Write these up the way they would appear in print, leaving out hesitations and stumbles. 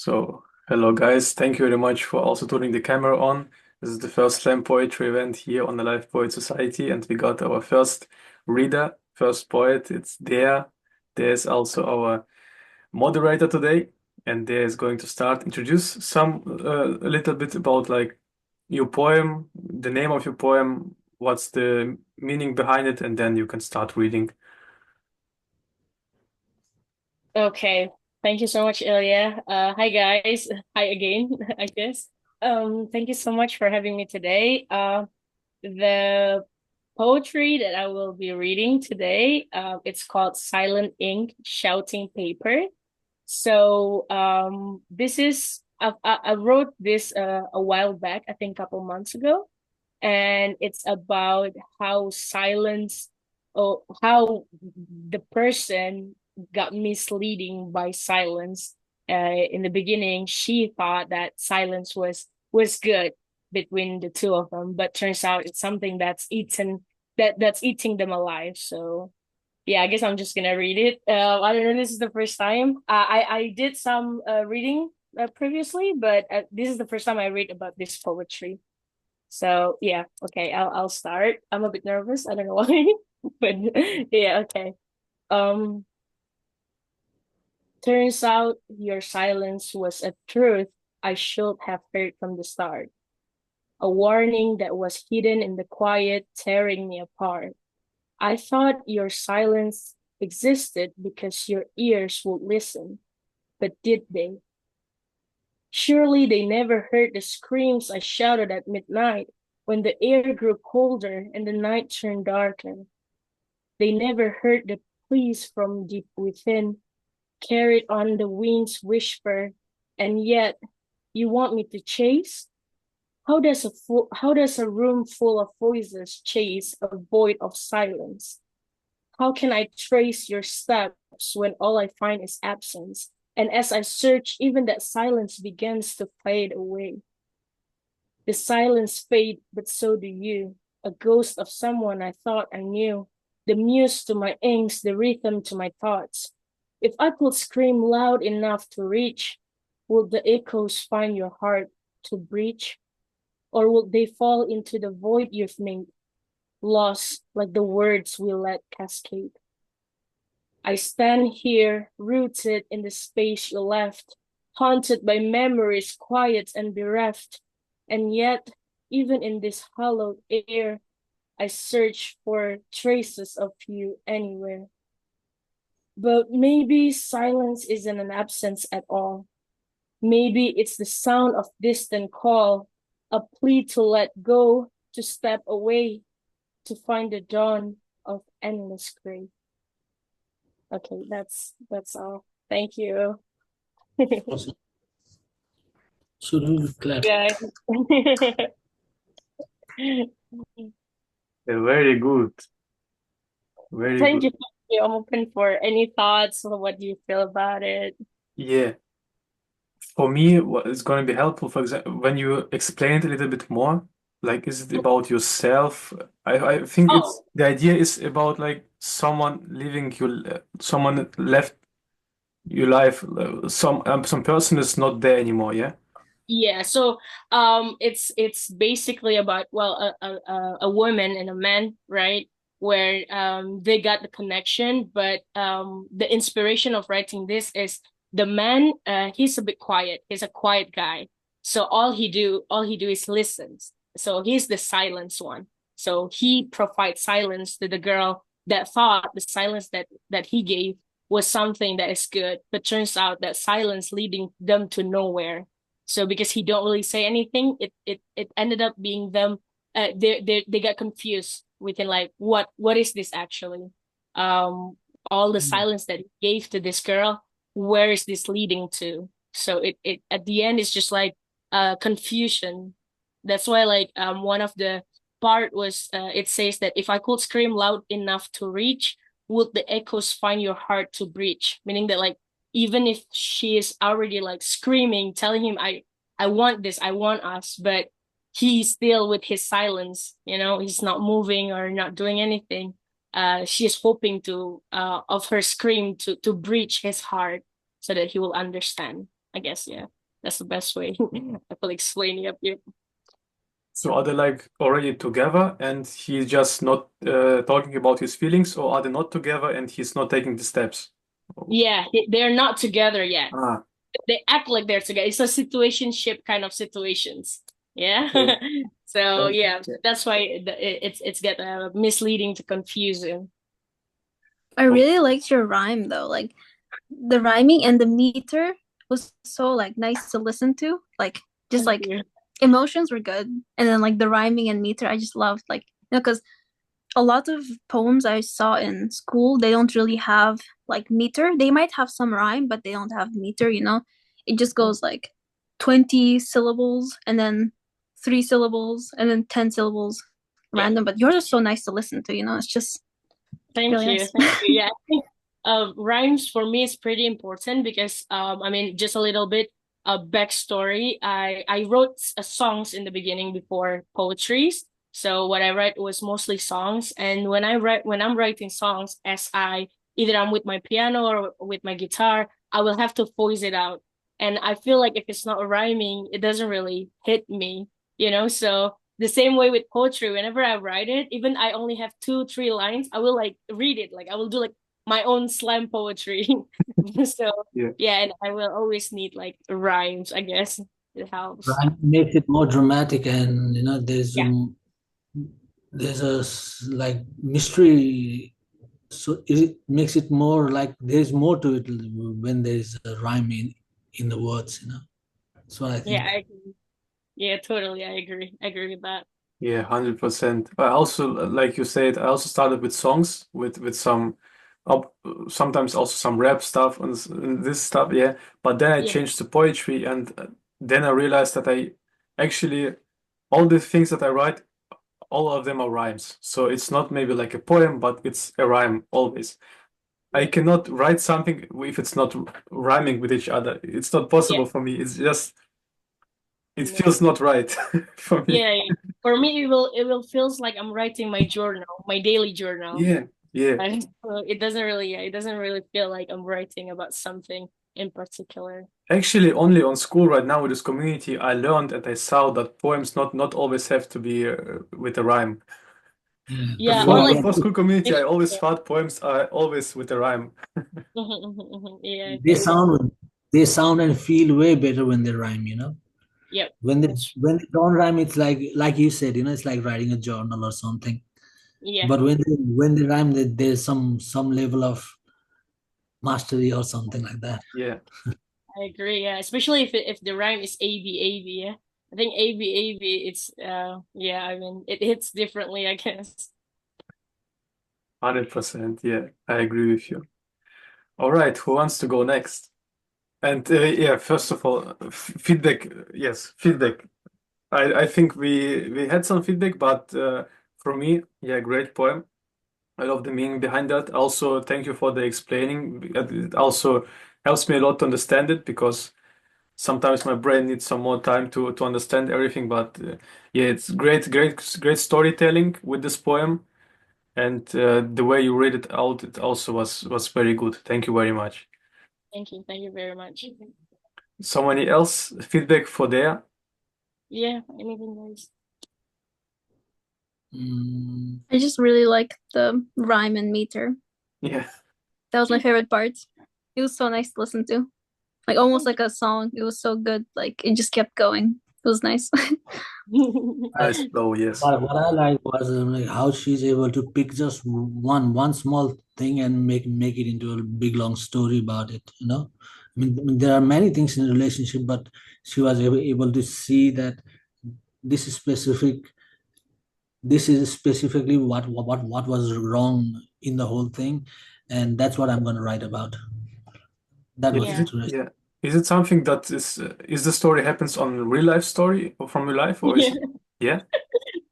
So, hello guys, thank you very much for also turning the camera on. This is the first slam poetry event here on the Live Poet Society, and we got our first reader, first poet. It's there. There's also our moderator today, and there is going to start introduce a little bit about like your poem, the name of your poem, what's the meaning behind it, and then you can start reading. Okay. Thank you so much, Ilia. Hi guys. Hi again, I guess. Thank you so much for having me today. The poetry that I will be reading today, it's called Silent Ink Shouting Paper. This is I wrote this a while back, I think a couple months ago, and it's about how silence or how the person got misleading by silence. In the beginning, she thought that silence was good between the two of them, but turns out it's something that's eating them alive. So yeah, I guess I'm just gonna read it. I don't know. This is the first time. I did some reading previously, but this is the first time I read about this poetry. So yeah, okay, I'll start. I'm a bit nervous. I don't know why, but yeah, okay. Um, Turns out your silence was a truth I should have heard from the start. A warning that was hidden in the quiet, tearing me apart. I thought your silence existed because your ears would listen, but did they? Surely they never heard the screams I shouted at midnight when the air grew colder and the night turned darker. They never heard the pleas from deep within, carried on the wind's whisper, and yet you want me to chase? How does a room full of voices chase a void of silence? How can I trace your steps when all I find is absence? And as I search, even that silence begins to fade away. The silence fade, but so do you. A ghost of someone I thought I knew. The muse to my inks, the rhythm to my thoughts. If I could scream loud enough to reach, would the echoes find your heart to breach? Or would they fall into the void you've made, lost like the words we let cascade? I stand here, rooted in the space you left, haunted by memories quiet and bereft. And yet, even in this hallowed air, I search for traces of you anywhere. But maybe silence isn't an absence at all. Maybe it's the sound of distant call, a plea to let go, to step away, to find the dawn of endless gray. Okay, that's all. Thank you. Awesome. So do you clap? Yeah. Very good, very Thank good. you. Thank you. I'm open for any thoughts or what do you feel about it. Yeah. For me, what is going to be helpful, for example, when you explain it a little bit more, like, is it about yourself? I think it's Oh, the idea is about like someone leaving you, someone left your life, some person is not there anymore, yeah? yeah. It's basically about a woman and a man, right? Where they got the connection, but the inspiration of writing this is the man. He's a bit quiet. He's a quiet guy. So all he do is listens. So he's the silence one. So he provides silence to the girl that thought the silence that he gave was something that is good, but turns out that silence leading them to nowhere. So because he don't really say anything, it ended up being them. They got confused within like what is this actually? Um, all the silence that he gave to this girl, where is this leading to? So it at the end it's just like confusion. That's why like one of the part was it says that if I could scream loud enough to reach, would the echoes find your heart to breach? Meaning that like even if she is already like screaming, telling him, I want this, I want us, but he's still with his silence, he's not moving or not doing anything. She is hoping to, of her scream to breach his heart so that he will understand. I guess, yeah. That's the best way I will explain it. Yep. So are they like already together and he's just not talking about his feelings, or are they not together and he's not taking the steps? Oh, Yeah, they're not together yet. ah, They act like they're together. It's a situationship kind of situations. Yeah. okay. So yeah, Yeah. that's why it's get misleading to confusing. I really liked your rhyme though. Like the rhyming and the meter was so like nice to listen to. Like just Thank like you. emotions were good. And then like the rhyming and meter I just loved like because a lot of poems I saw in school, they don't really have like meter. They might have some rhyme, but they don't have meter, you know? It just goes like 20 syllables and then 3 syllables and then 10 syllables Yeah. random. But yours are so nice to listen to, you know? It's just Thank really you. nice. Thank you. Yeah, I think rhymes for me is pretty important because I mean just a little bit backstory. I wrote songs in the beginning before poetries. So what I write was mostly songs, and when I'm writing songs, as I either I'm with my piano or with my guitar, I will have to voice it out. And I feel like if it's not rhyming, it doesn't really hit me, you know? So the same way with poetry, whenever I write it, even I only have 2 3 lines, I will like read it, like I will do like my own slam poetry. So Yeah. yeah, and I will always need like rhymes, I guess. It helps. Rhyme makes it more dramatic, and Yeah, there's like mystery. So it makes it more like there's more to it when there's a rhyme in the words. That's what I yeah, think. I agree. Yeah, totally, I agree. I agree with that. Yeah, 100%. I also, like you said, I also started with songs, with some, up, sometimes also some rap stuff and this stuff, yeah. But then I Yeah, changed to poetry, and then I realized that I actually all the things that I write, all of them are rhymes. So it's not maybe like a poem, but it's a rhyme always. I yeah, cannot write something if it's not rhyming with each other. It's not yeah, possible for me. It's just it yeah. feels not right for me. Yeah, yeah. For me, it will feels like I'm writing my journal, my daily journal. Yeah, yeah. And so it doesn't really, yeah, it doesn't really feel like I'm writing about something in particular. Actually, only on school right now with this community, I learned and I saw that poems not always have to be with a rhyme. Yeah, Yeah, or Before like before school community, I always yeah. thought poems are always with a rhyme. Yeah, they totally. sound they sound and feel way better when they rhyme. Yep. When they That's when they don't rhyme, it's like you said, it's like writing a journal or something. yeah, But when they rhyme, there's some level of mastery or something like that. Yeah, I agree. Yeah, especially if the rhyme is AB. Yeah, I think AB. It's yeah. I mean, it hits differently, I guess. 100%. Yeah, I agree with you. All right, who wants to go next? And yeah, first of all, feedback. Yes, feedback. I think we had some feedback, but for me, yeah, great poem. I love the meaning behind that. Also, thank you for the explaining. It also helps me a lot to understand it because sometimes my brain needs some more time to understand everything. But yeah, it's great storytelling with this poem, and the way you read it out, it also was very good. Thank you very much. Thank you. Thank you very much. Somebody else feedback for there? Yeah, anything nice. Mm, I just really like the rhyme and meter. Yeah. That was my favorite part. It was so nice to listen to. Like almost like a song. It was so good. Like it just kept going. It was nice. Nice flow, yes. what I like was like how she's able to pick just one small thing and make it into a big long story about it. I mean, there are many things in a relationship, but she was able to see that this is specific. This is specifically what was wrong in the whole thing, and that's what I'm going to write about. That Yeah, was is Yeah. it interesting. yeah. Is it something that is the story happens on real life story or from real life, or is Yeah. it yeah?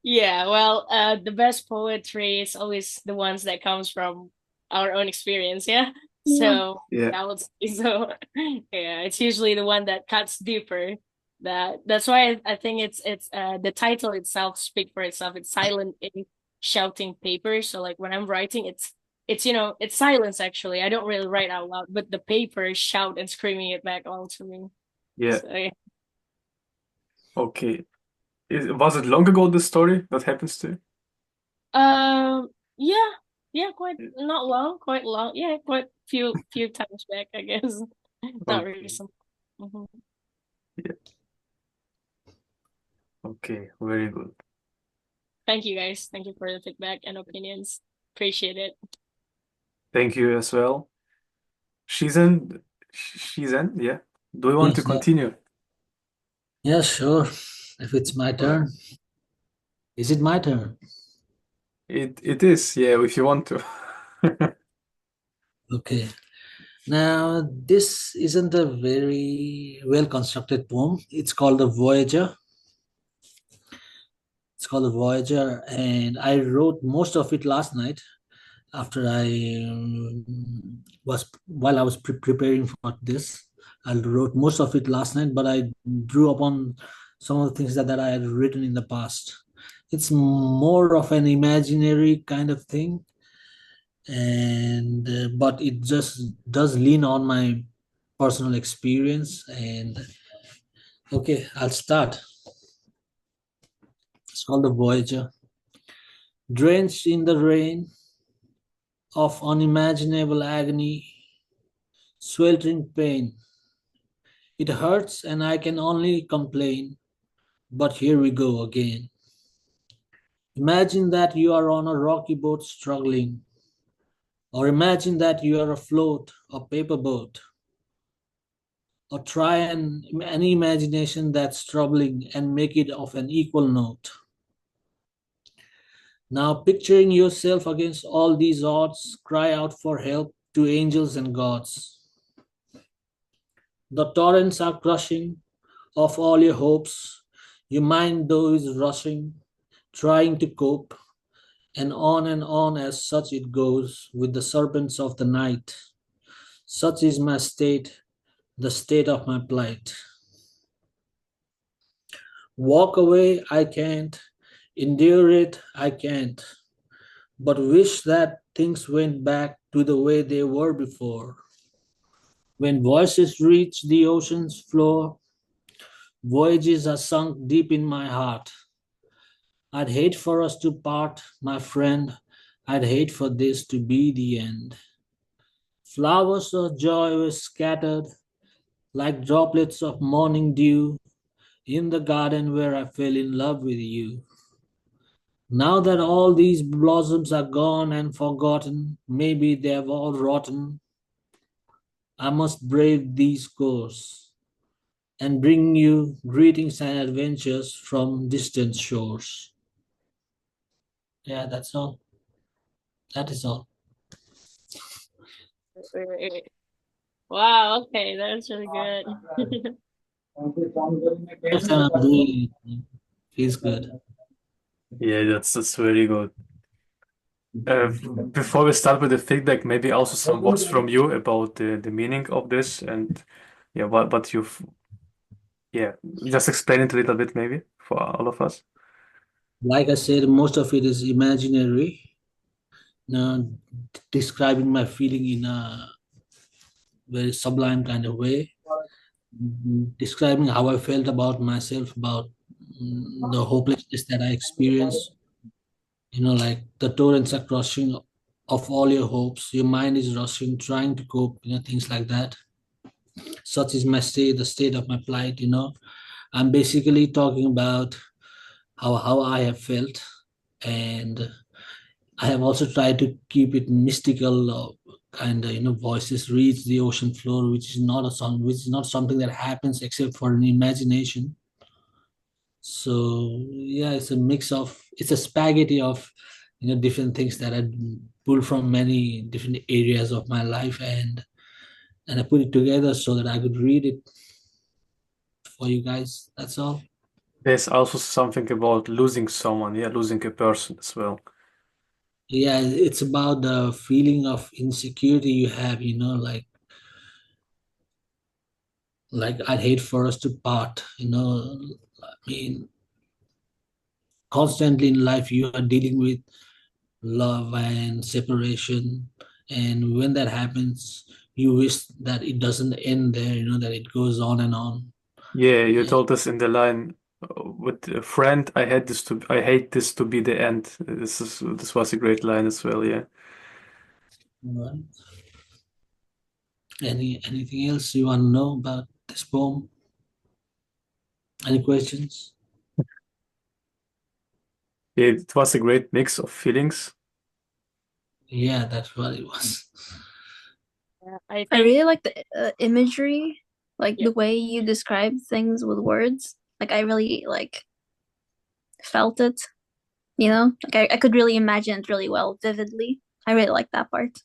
Yeah, well, the best poetry is always the ones that comes from our own experience, yeah. Yeah. So Yeah. I would say so. Yeah, it's usually the one that cuts deeper. That's why I think it's the title itself speak for itself. It's silent ink, shouting paper. So like when I'm writing, it's it's silence actually. I don't really write out loud, but the paper shout and screaming it back all to me. Yeah. So yeah. Okay. Was it long ago, this story that happens to you? Yeah, yeah, quite Yeah. not long, quite long. Yeah, quite few times back, I guess. Not Okay. recent. Hmm. Yeah. Okay. Very good. Thank you guys. Thank you for the feedback and opinions. Appreciate it. Thank you as well. Shizen, yeah. Do you want to Yes, yeah. continue? Yeah, sure. If it's my turn. Is it my turn? It is, yeah, if you want to. Okay. Now, this isn't a very well constructed poem. It's called The Voyager. It's called The Voyager, and I wrote most of it last night after while I was preparing for this. I wrote most of it last night, but I drew upon some of the things that I had written in the past. It's more of an imaginary kind of thing, and but it just does lean on my personal experience. And okay, I'll start. It's called The Voyager. Drenched in the rain of unimaginable agony, sweltering pain. It hurts and I can only complain, but here we go again. Imagine that you are on a rocky boat struggling, or imagine that you are afloat, a paper boat, or try any imagination that's troubling and make it of an equal note. Now, picturing yourself against all these odds, cry out for help to angels and gods. The torrents are crushing of all your hopes. Your mind, though, is rushing, trying to cope, and on as such it goes with the serpents of the night. Such is my state, the state of my plight. Walk away, I can't. Endure it, I can't. But wish that things went back to the way they were before. When voices reach the ocean's floor, voyages are sunk deep in my heart. I'd hate for us to part, my friend. I'd hate for this to be the end. Flowers of joy were scattered like droplets of morning dew in the garden where I fell in love with you. Now that all these blossoms are gone and forgotten, maybe they have all rotten, I must brave these course and bring you greetings and adventures from distant shores. Yeah, that's all. That is all. Wait, wait, wait. Wow, okay, that's really good. First time I'm doing it. Feels good. Yeah, that's very good. Before we start with the feedback, maybe also some words from you about the meaning of this and yeah, what you've yeah, just explain it a little bit maybe for all of us. Like I said, most of it is imaginary. Describing my feeling in a very sublime kind of way, describing how I felt about myself, about the hopelessness that I experienced. Like the torrents are crushing of all your hopes. Your mind is rushing, trying to cope. Things like that. Such is my state, the state of my plight. I'm basically talking about how I have felt, and I have also tried to keep it mystical, kind of voices reach the ocean floor, which is not a song, which is not something that happens except for an imagination. So yeah, it's a spaghetti of different things that I pulled from many different areas of my life, and I put it together so that I could read it for you guys. That's all. There's also something about losing someone, yeah, losing a person as well. Yeah, it's about the feeling of insecurity you have, like I'd hate for us to part. I mean, constantly in life you are dealing with love and separation, and when that happens, you wish that it doesn't end there. That it goes on and on. Yeah, you Yeah. told us in the line with a friend, I hate this to be the end. This was a great line as well, yeah. Right. Anything else you want to know about this poem? Any questions? Yeah, it was a great mix of feelings. Yeah, that's what it was. Yeah, I I think really like the imagery, like yeah, the way you describe things with words. Like I really like felt it, you know? Like I could really imagine it really well, vividly. I really like that part.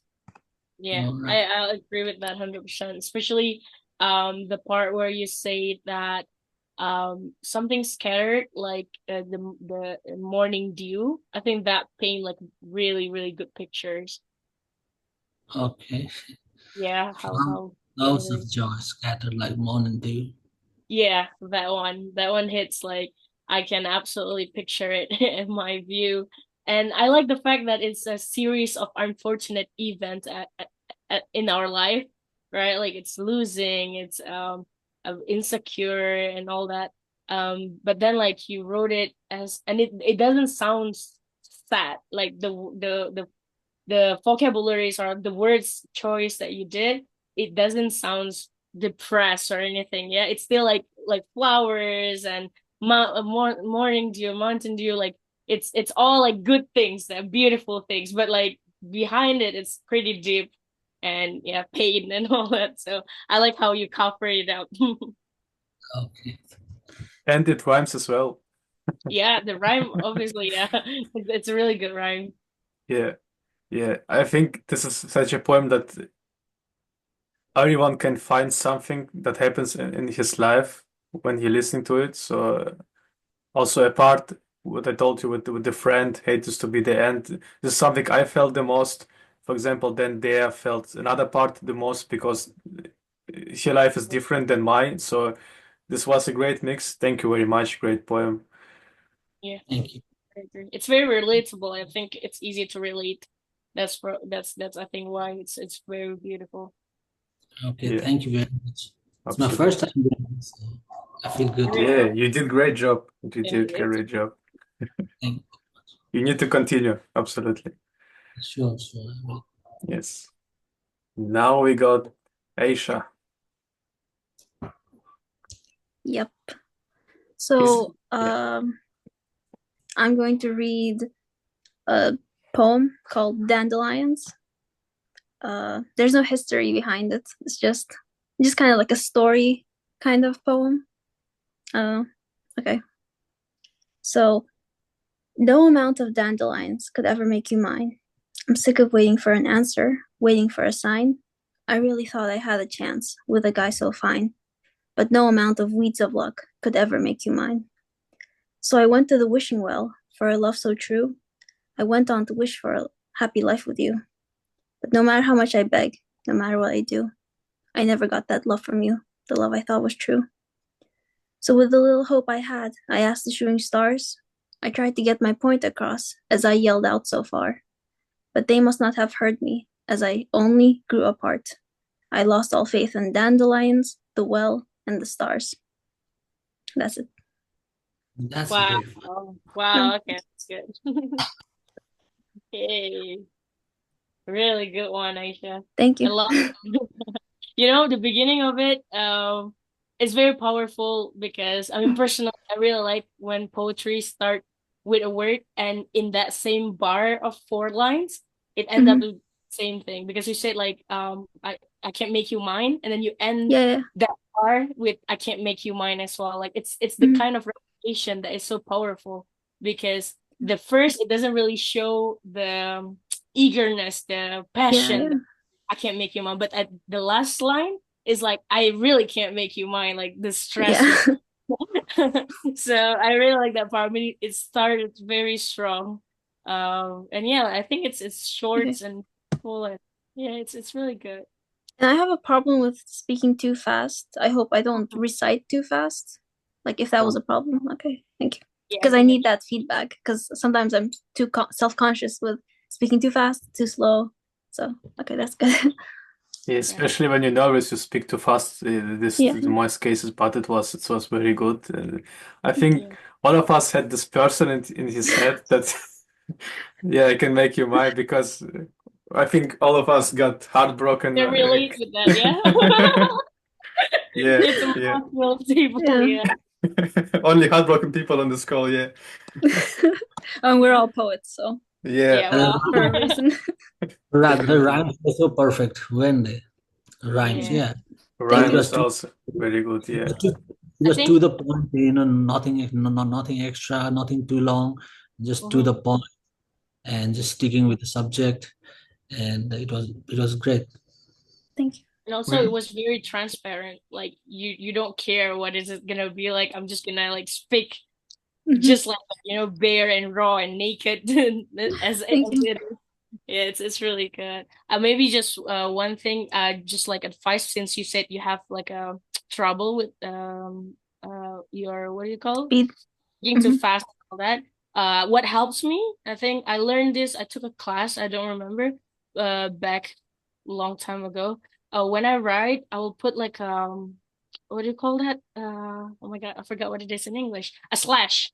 yeah, All right. I agree with that 100%. Especially the part where you say that something scattered like the morning dew. I think that paint like really really good pictures. Okay. Yeah, how Clouds scattered. of joy scattered like morning dew. Yeah, that one hits like I can absolutely picture it in my view. And I like the fact that it's a series of unfortunate events in our life, right? Like it's losing, it's insecure and all that. But then like you wrote it as, and it doesn't sound sad. Like the vocabularies or the words choice that you did, it doesn't sound depressed or anything. Yeah, it's still like flowers and morning dew, mountain dew. Like it's all like good things, that beautiful things. But like behind it, it's pretty deep and yeah, pain and all that. So I like how you cover it up. Okay. And it rhymes as well. Yeah, the rhyme obviously. Yeah, it's a really good rhyme. Yeah, yeah. I think this is such a poem that everyone can find something that happens in his life when he listening to it. So also a part what I told you with the friend, hate is to be the end. This is something I felt the most. For example, then Dea felt another part the most because her life is different than mine. So this was a great mix. Thank you very much. Great poem. Yeah, Thank you. I agree. It's very relatable. I think it's easy to relate. That's I think why it's very beautiful. Okay. Yeah, Thank you very much. It's my first absolutely. time doing this, so I feel good. Really, Yeah, you did great job. You yeah, did a great job. Thank You need to continue. Absolutely. Sure, sure. I will. Yes. Now we got Aisha. Yep. Is So, yeah. I'm going to read a poem called Dandelions. There's no history behind it. It's just kind of like a story kind of poem. Uh, okay. So, no amount of dandelions could ever make you mine. I'm sick of waiting for an answer, waiting for a sign. I really thought I had a chance with a guy so fine, but no amount of weeds of luck could ever make you mine. So I went to the wishing well for a love so true. I went on to wish for a happy life with you. But no matter how much I beg, no matter what I do, I never got that love from you, the love I thought was true. So with the little hope I had, I asked the shooting stars. I tried to get my point across as I yelled out so far. But they must not have heard me, as I only grew apart. I lost all faith in dandelions, the well, and the stars. That's it. That's Wow. beautiful. Wow. No, Okay, that's good. Hey, really good one, Aisha. thank I you. love the beginning of it, it's very powerful because I mean personally I really like when poetry start with a word and in that same bar of four lines it end up Mhm. with the same thing because you said like I can't make you mine and then you end Yeah, yeah. that bar with I can't make you mine as well. Like it's the Mhm. kind of repetition that is so powerful because the first it doesn't really show the eagerness, the Yeah, passion, yeah. I can't make you mine. But at the last line is like, I really can't make you mine. Like the stress Yeah. with. So I really like that part. I mean, it started very strong. And yeah, I think it's Okay. short and full and yeah, it's really good. And I have a problem with speaking too fast. I hope I don't recite too fast. Like if that was Oh, a problem. Okay, thank you. Yeah, Because I need that feedback. Because sometimes I'm too self-conscious with speaking too fast, too slow. So okay, that's good. Yeah, especially when you're nervous, you speak too fast. This Yeah. in most cases, but it was very good. I think Yeah. all of us had this person in his head that yeah, I can make you mine because I think all of us got heartbroken. Can relate with that, yeah. Yeah, It's a yeah. most people, Yeah. yeah. Only heartbroken people on this call. Yeah, And we're all poets, so yeah. Yeah, And well, for a reason. the Definitely. rhymes were so perfect when they rhymes, yeah. yeah. Thank It you. Ryan was is too, also very good. it Yeah. was too, it I was to think the point, nothing, nothing extra, nothing too long, just to mhm. the point, and just sticking with the subject, and it was great. Thank you. And also it We, was very transparent. Like you don't care what is it gonna be like. I'm just gonna like speak Hmm. just like bare and raw and naked as Thank you. it is. Yeah, it's really good. Maybe just one thing, just like advice, since you said you have like a trouble with your, what do you call it? Speed. Being too Hmm. fast and all that. What helps me, I think I learned this. I took a class, I don't remember, back a long time ago. When I write, I will put like what do you call that? Oh my God, I forgot what it is in English. A slash.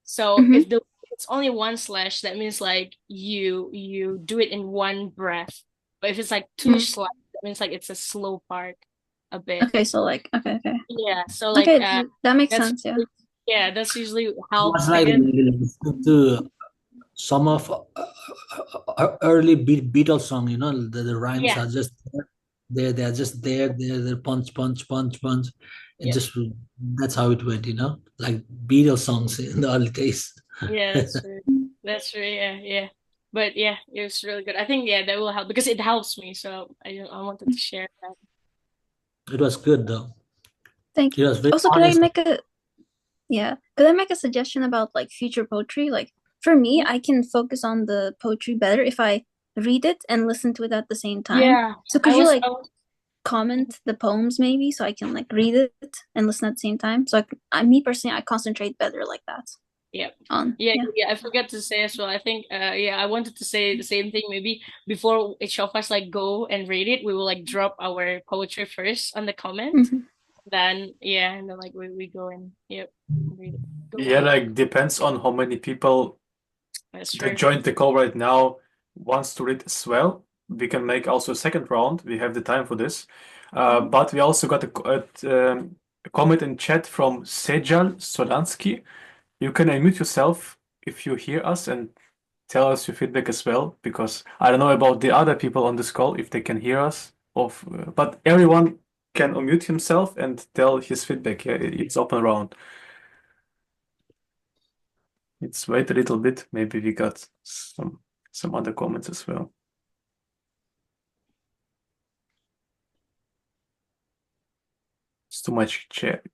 So Hmm. if the it's only one slash, that means like you do it in one breath. But if it's like two Mm. slash, that means like it's a slow part a bit. Okay, so like, okay. Yeah. So like Okay, that makes that's sense, yeah. yeah, that's usually It was helps like again. listening to some of early Beatles song. The rhymes Yeah. are just there. They're just there. They're punch, punch, punch, punch. It Yep. just that's how it went. Like Beatles songs in the early days. Yeah, that's true. That's true. Yeah, yeah. But yeah, it was really good. I think yeah, that will help because it helps me. So I wanted to share that. It was good though. Thank It you. was very Also, honest. could I make a suggestion about like future poetry? Like for me, Mhm. I can focus on the poetry better if I read it and listen to it at the same time. Yeah, So I could you was like I was comment the poems maybe so I can like read it and listen at the same time? So me personally, I concentrate better like that yeah. on, Yeah, yeah. yeah, I forgot to say as well. I think yeah, I wanted to say the same thing. Maybe before each of us like go and read it, we will like drop our poetry first on the comment. Hmm. Then yeah, and then like we go and yep, read it. Go yeah, ahead. like depends on how many people That's that true. joined the call right now wants to read as well. We can make also a second round. We have the time for this. Mhm. But we also got a comment in chat from Sejal Solansky. You can unmute yourself if you hear us and tell us your feedback as well, because I don't know about the other people on this call if they can hear us. But everyone can unmute himself and tell his feedback. Yeah, it's open round. Let's wait a little bit. Maybe we got some other comments as well. It's too much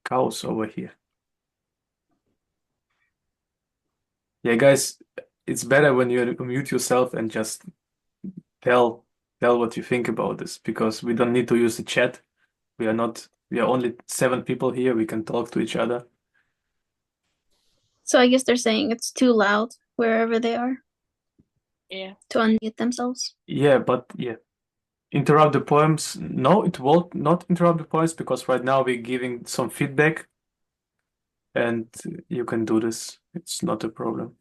chaos over here. Yeah, guys, it's better when you mute yourself and just tell what you think about this, because we don't need to use the chat. We are only 7 people here. We can talk to each other. So I guess they're saying it's too loud wherever they are Yeah. to unmute themselves. Yeah, but yeah. Interrupt the poems. No, it won't not interrupt the poems because right now we're giving some feedback and you can do this. It's not a problem.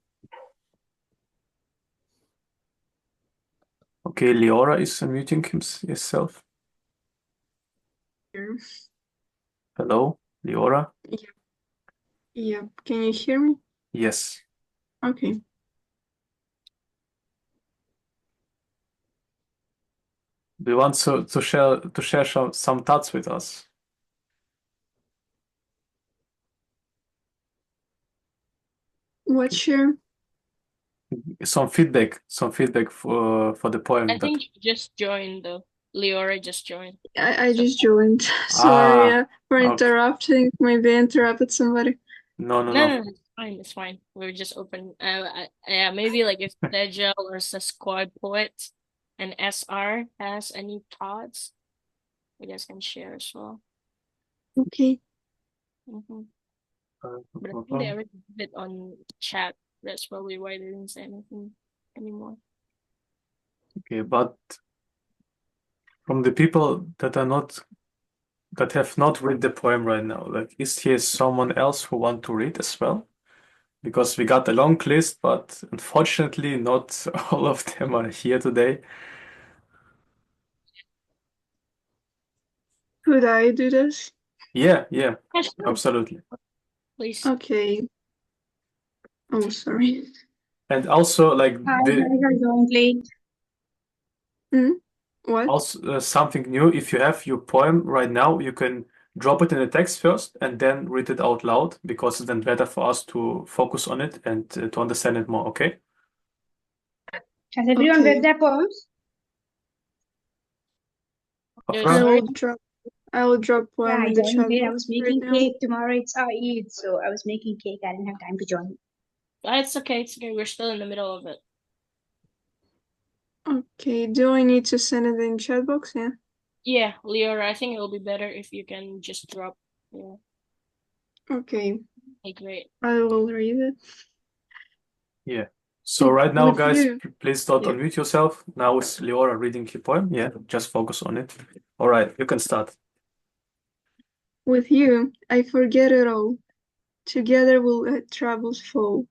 Okay, Leora is unmuting himself. Here. Hello, Leora? Yeah. Yeah. Can you hear me? Yes. Okay. Do you want to share some thoughts with us? What share? Some feedback for the I poem that think you just joined though. Leora just joined. I So just joined. Sorry, ah for okay. interrupting. Maybe I interrupted somebody. No, no, no, no. no, no, it's fine. It's fine. We're just open. Yeah, maybe like if Tejal or the squad poet and SR has any thoughts, you guys can share as well. Okay. Hmm. But I think they already did it on chat. That's probably why they didn't say anything anymore. Okay, but From the people that have not read the poem right now, like, is here someone else who want to read as well? Because we got a long list, but unfortunately, not all of them are here today. Could I do this? Yeah, Yeah, sure. absolutely. Please. Okay. Oh, sorry. And also, like, Hi guys, I joined late. What? also something new. If you have your poem right now, you can drop it in the text first and then read it out loud because it's then better for us to focus on it and to understand it more. Okay? Has everyone Okay. read their poems? There's Afra? I will drop Yeah, poem I in the joined chat late. I box was right making now. cake. Tomorrow it's our Eid, so I was making cake. I didn't have time to join. It's okay. It's okay. We're still in the middle of it. Okay, do I need to send it in chat box? Yeah. Yeah, Leora, I think it'll be better if you can just drop. Yeah. Okay, Okay, great. I will read it. Yeah. So right now, With guys, you. please don't Yeah. unmute yourself. Now it's Leora reading your poem. Yeah, just focus on it. All right, you can start. With you, I forget it all. Together we'll let troubles fall.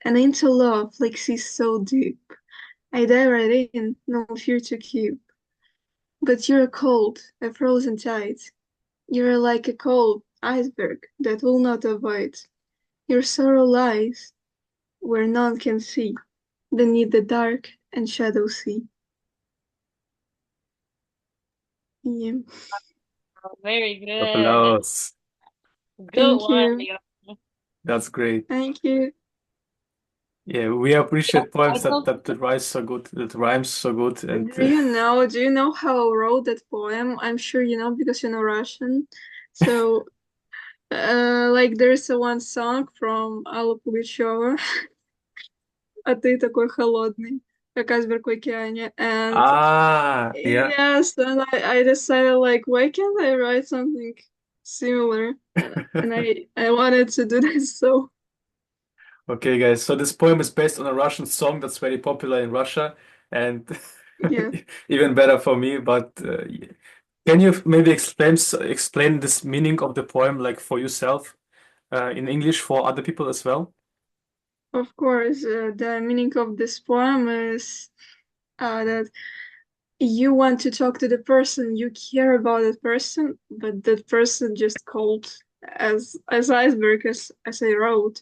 And into love like seas so deep. I dive right in, no fear to keep. But you're a cold, a frozen tide. You're like a cold iceberg that will not avoid. Your sorrow lies where none can see, beneath the dark and shadow sea. Yeah. Very good. Applause. Good Thank one, you. Leora. That's great. Thank you. Yeah, we appreciate poems Michael? that rhymes so good, that rhymes so good, and Do you know how I wrote that poem? I'm sure you know because you know Russian. So, like there's a one song from Alla Pugacheva, "А ты такой холодный, как айсберг в океане." And yeah. yes, and I decided like, why can't I write something similar? And I wanted to do this, so Okay, guys. So this poem is based on a Russian song that's very popular in Russia, and yeah. even better for me. But can you maybe explain this meaning of the poem, like for yourself, in English for other people as well? Of course, the meaning of this poem is that you want to talk to the person, you care about that person, but that person just cold as iceberg as I wrote,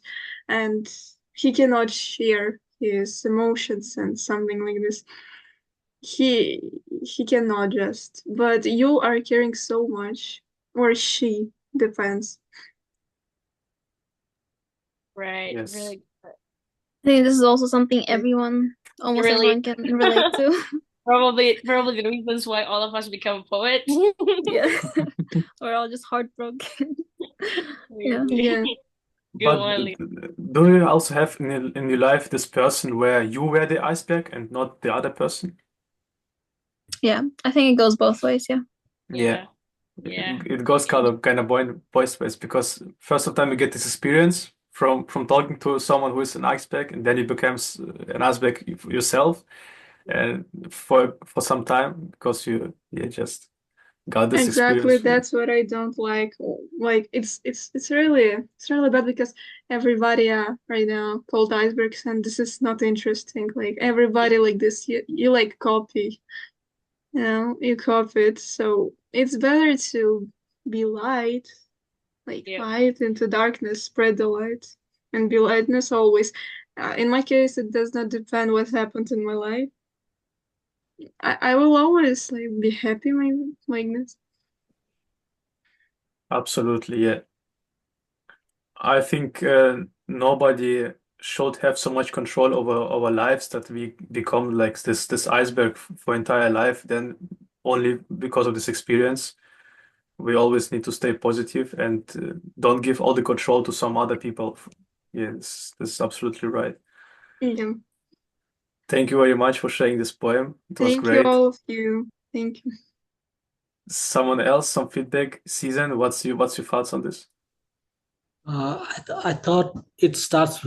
and he cannot share his emotions and something like this. He cannot just, but you are caring so much, or she depends. Right. Yes. Really good. I think this is also something almost Really- everyone can relate to. Probably the reasons why all of us become poets. Yeah. We're all just heartbroken. Yeah. Yeah. Good But one, Leo. do you also have in your life this person where you were the iceberg and not the other person? Yeah. I think it goes both ways, yeah. Yeah. Yeah. It goes kind of both ways because first of time you get this experience from talking to someone who is an iceberg, and then you becomes an iceberg yourself, and for some time because you just got this Exactly, experience. that's what I don't like. Like it's really bad because everybody right now called icebergs, and this is not interesting. Like everybody like this, you like copy, you copy it. So it's better to be light, like Yeah. light into darkness, spread the light, and be lightness always. In my case, it does not depend what happened in my life. I will always like be happy like this. Absolutely, yeah. I think nobody should have so much control over our lives that we become like this iceberg for entire life. Then only because of this experience, we always need to stay positive and don't give all the control to some other people. Yes, this is absolutely right. Yeah. Thank you very much for sharing this poem. It was Thank you, great. all of you. Thank you. Someone else, some feedback? Season, what's your thoughts on this? I thought it starts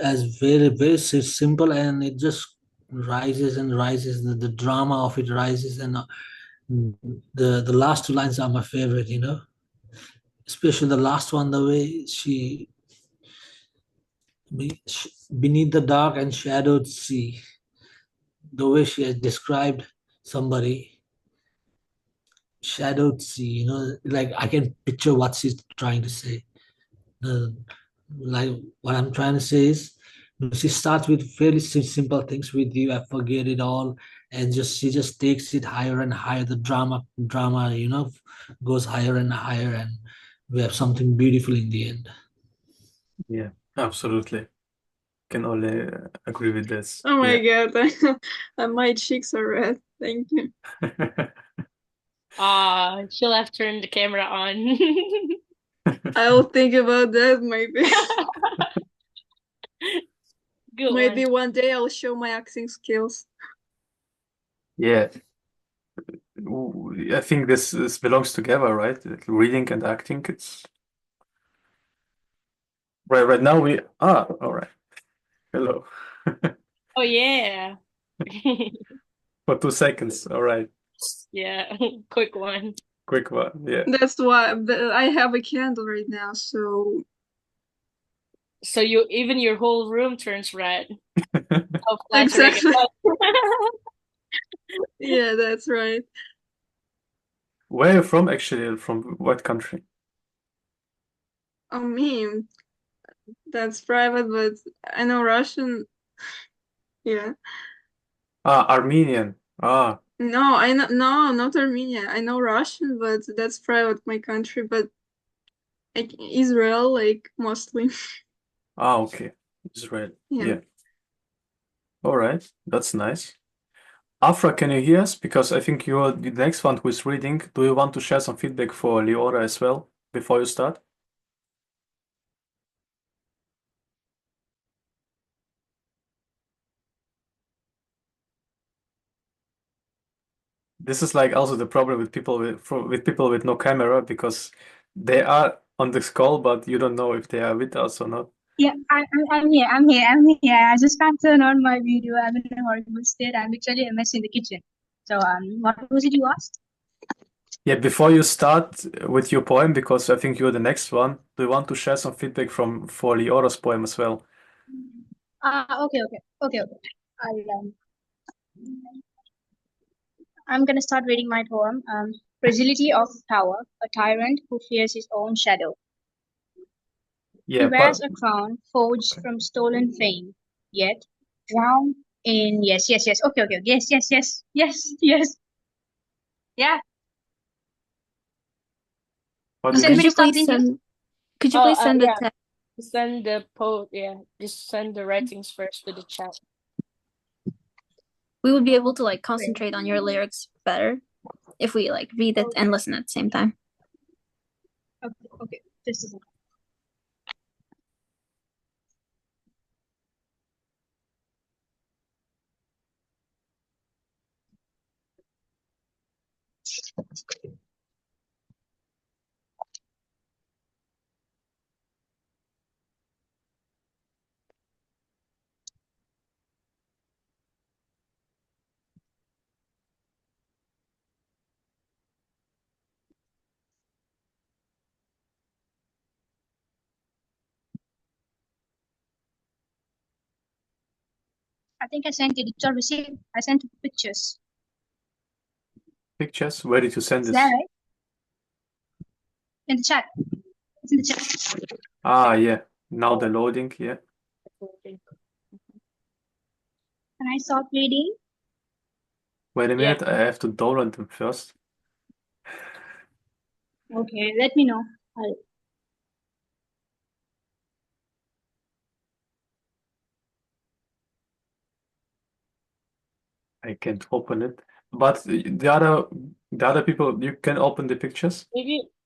as very simple, and it just rises and rises. The drama of it rises, and The last two lines are my favorite, especially the last one, the way beneath the dark and shadowed sea, the way she has described somebody, shadowed sea, like I can picture what she's trying to say. Uh, like what I'm trying to say is, she starts with fairly simple things with you. I forget it all, and just she just takes it higher and higher. The drama, goes higher and higher, and we have something beautiful in the end. Yeah, absolutely. Can only agree with this. Oh my Yeah. god, my cheeks are red. Thank you. She'll have turned the camera on. I'll think about that maybe. Good Maybe one. one day I'll show my acting skills. Yeah. I think this belongs together, right? Like reading and acting. It's right now all right. Hello. Oh yeah. For 2 seconds. All right. Yeah, quick one. Quick one. Yeah. That's why I have a candle right now, so So your whole room turns red. How flattering it exactly. was. Yeah, that's right. Where are you from actually? From what country? Oh, me, that's private, but I know Russian. Yeah. Armenian. No, I know, no, not Armenia. I know Russian, but that's private, my country, but like Israel, like mostly. Okay. Israel. Yeah. Yeah. All right. That's nice. Afra, can you hear us? Because I think you're the next one who is reading. Do you want to share some feedback for Leora as well before you start? This is like also the problem with people with people with no camera because they are on this call, but you don't know if they are with us or not. Yeah, I'm here. I just can't turn on my video. I'm in a horrible state. I'm literally a mess in the kitchen. So, what was it you asked? Yeah, before you start with your poem, because I think you're the next one, do you want to share some feedback from for Leora's poem as well? Okay. I'm gonna start reading my poem. Fragility of Power, a tyrant who fears his own shadow. He Yeah, wears but a crown forged okay. from stolen fame, yet drowned in yes. Okay. Yes. Yeah. What do Does you Could mean? anybody you stop please reading this? send could you Oh, please send the yeah. text? Send the post. Yeah, just send the writings first to the chat. We would be able to like concentrate on your lyrics better if we like read it and listen at the same time. Okay. Just a second. I think I sent it. Did you all receive? I sent pictures. Pictures? Where did you send Is that this? right? In the chat. It's in the chat. Yeah. Now the loading. Yeah. Okay. Can I stop reading? Wait a Yeah. minute. I have to download them first. Okay, let me know. I can't open it. But the other people, you can open the pictures?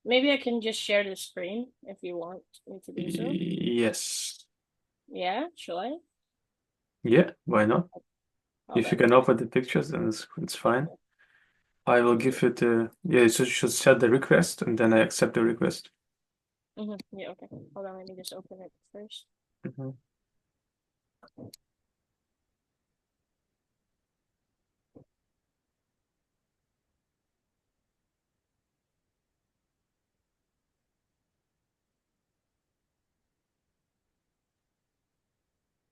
Maybe I can just share the screen if you want me to do so. Yes. Yeah, shall I? Yeah, why not? Hold If you on. can open the pictures, then it's fine. I will give it yeah, you should set the request and then I accept the request. Yeah, okay. Hold on, let me just open it first. Mhm.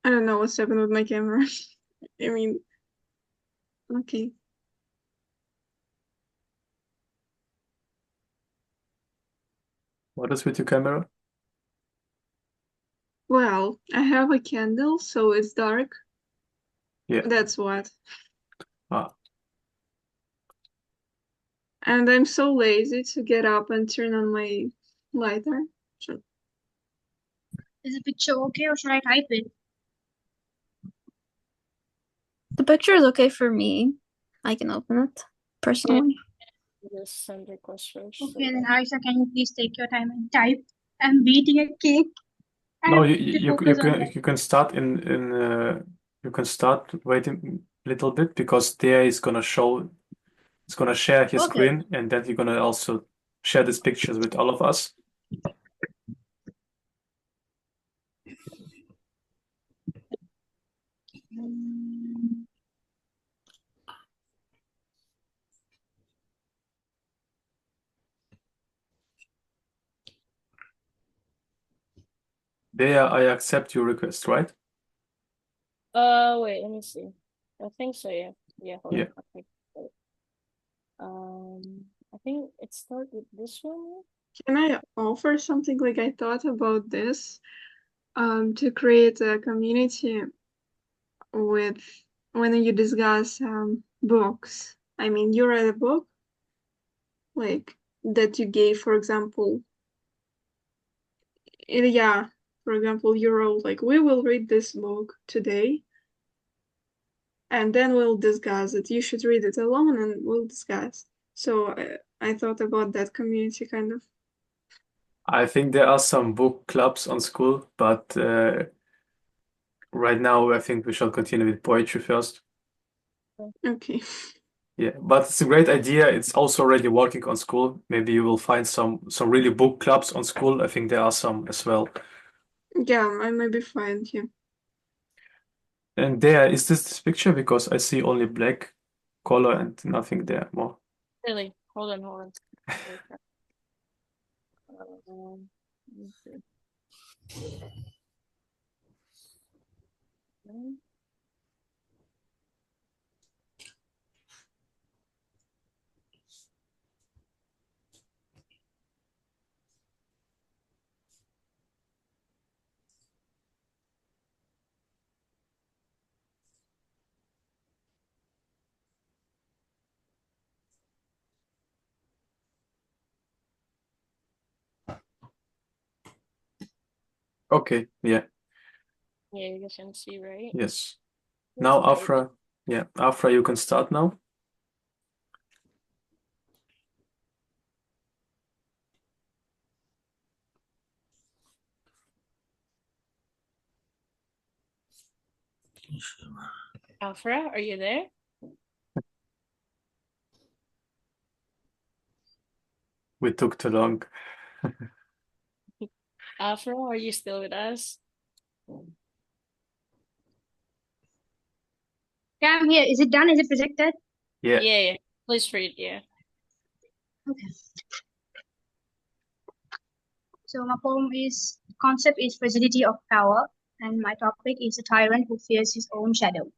I don't know what's happened with my camera. I mean, okay. What is with your camera? Well, I have a candle, so it's dark. Yeah. That's what. Ah, And I'm so lazy to get up and turn on my lighter. So, Is the picture okay or should I type it? The picture is okay for me. I can open it personally. Just send request first. Okay, then Aisha, can you please take your time and type? I'm beating a cake. I no, have you to you you focus on can that. you can start you can start waiting a little bit because there is gonna show it's gonna share his Okay. screen and then you're gonna also share these pictures with all of us. There, I accept your request, right? Wait, let me see. I think so, yeah. Yeah, hold Yeah. on. Okay. I think it started with this one. can I offer something? Like, I thought about this to create a community with when you discuss books. I mean, you read a book like that you gave, for example, Ilia, for example, you wrote like, we will read this book today and then we'll discuss it. You should read it alone and we'll discuss. So I thought about that community kind of. I think there are some book clubs on school, but right now I think we shall continue with poetry first. Okay. Yeah, but it's a great idea. It's also already working on school. Maybe you will find some really book clubs on school. I think there are some as well. Yeah, I may be fine here. And there is this picture because I see only black color and nothing there more. Really? Hold on, hold on. Let me see. Okay, yeah, Yeah, you guys can see, right? yes. That's Now great. Afra, yeah, Afra, you can start now. Afra, are you there? We took too long. Afra, are you still with us? Yeah, I'm here. Is it done? Is it projected? Yeah, Yeah. Please read, yeah. Okay. So my poem is concept is fragility of power, and my topic is a tyrant who fears his own shadow.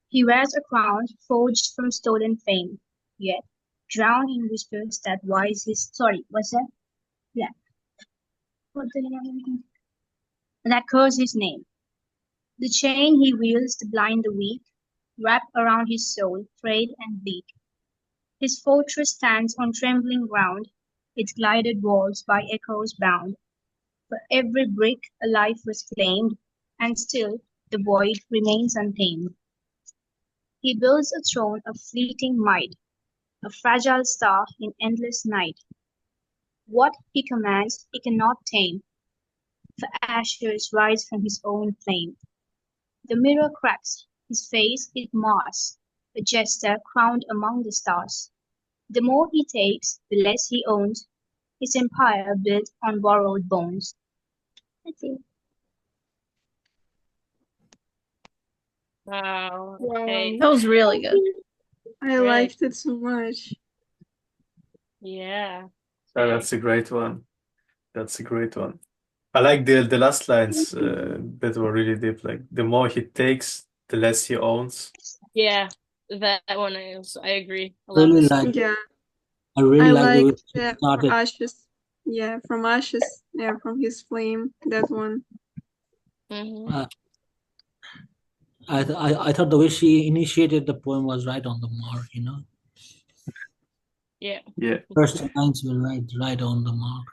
He wears a crown forged from stolen fame, yet drowned in whispers that wise his what's that? Yeah. What the hell? That curse his name. The chain he wields to blind the weak, wrapped around his soul, frayed and bleak. His fortress stands on trembling ground, its glided walls by echoes bound. For every brick a life was claimed, and still the void remains untamed. He builds a throne of fleeting might, a fragile star in endless night. What he commands he cannot tame, for ashes rise from his own flame. The mirror cracks, his face it mars, a jester crowned among the stars. The more he takes, the less he owns, his empire built on borrowed bones. That's it. Wow. Wow. Okay. That was really good. I Really? liked it so much. Yeah. that's a great one. That's a great one. I like the last lines that were really deep. Like the more he takes, the less he owns. Yeah, that one I agree. I love Really this. like Yeah, I really I like the way liked she for started. ashes. Yeah, from ashes. Yeah, from his flame. That one. Hmm. Uh, I thought the way she initiated the poem was right on the mark. Yeah. Yeah. First lines were right on the mark.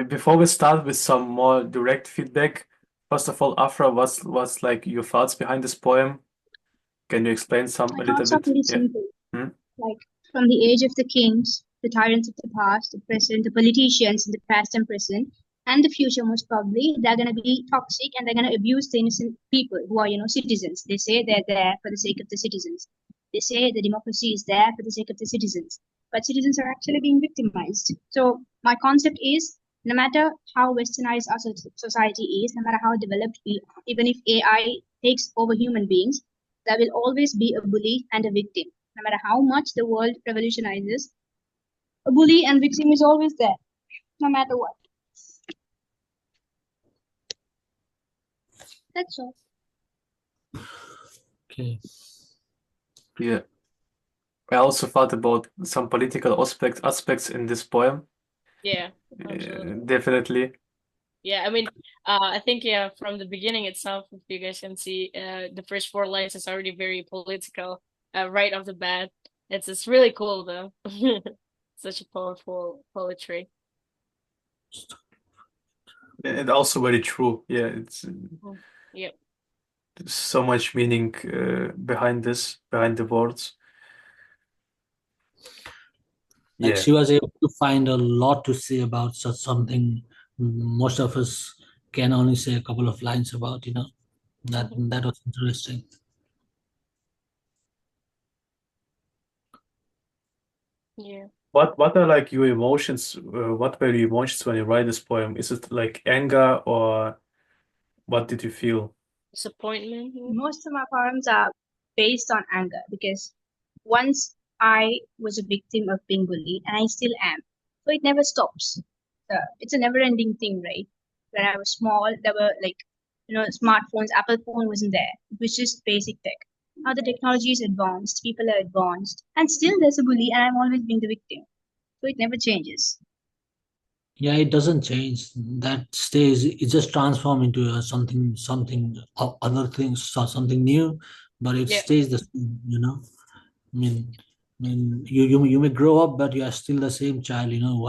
Before we start with some more direct feedback, first of all, Afra, what's like your thoughts behind this poem? Can you explain some My a little thoughts are bit? pretty Yeah. simple. Hmm? Like from the age of the kings, the tyrants of the past, the present, the politicians in the past and present, and the future most probably, they're gonna be toxic and they're gonna abuse the innocent people who are, citizens. They say they're there for the sake of the citizens. They say the democracy is there for the sake of the citizens. But citizens are actually being victimized. So my concept is no matter how westernized our society is, no matter how developed we are, even if AI takes over human beings, there will always be a bully and a victim. No matter how much the world revolutionizes, a bully and victim is always there, no matter what. That's all. Okay. Yeah. I also thought about some political aspects in this poem. Yeah, absolutely. Definitely. Yeah, I mean, I think yeah, from the beginning itself, if you guys can see, the first four lines is already very political, right off the bat. It's really cool though. Such a powerful poetry. And also very true. Yeah, it's Mm. Yep. so much meaning behind the words. Like Yeah. she was able to find a lot to say about such something most of us can only say a couple of lines about. That Hmm. that was interesting. Yeah. What are like your emotions? What were your emotions when you write this poem? Is it like anger or what did you feel? Disappointment. Yeah. Most of my poems are based on anger because once I was a victim of being bullied and I still am. So it never stops. It's a never ending thing, right? When I was small, there were like, smartphones, Apple phone wasn't there. It was just basic tech. Now the technology is advanced, people are advanced, and still there's a bully and I'm always being the victim. So it never changes. Yeah, it doesn't change. That stays. It just transform into something other things, something new, but it Yeah. stays the same. I mean, you may grow up, but you are still the same child. You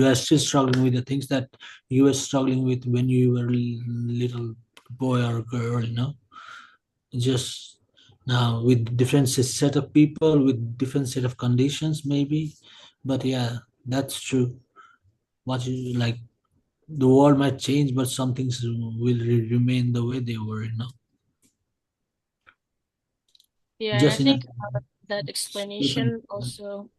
are still struggling with the things that you were struggling with when you were little boy or girl. Just now with different set of people with different set of conditions, maybe. But yeah, that's true. What you like, the world might change, but some things will remain the way they were. Yeah, and I Just in a think that explanation also,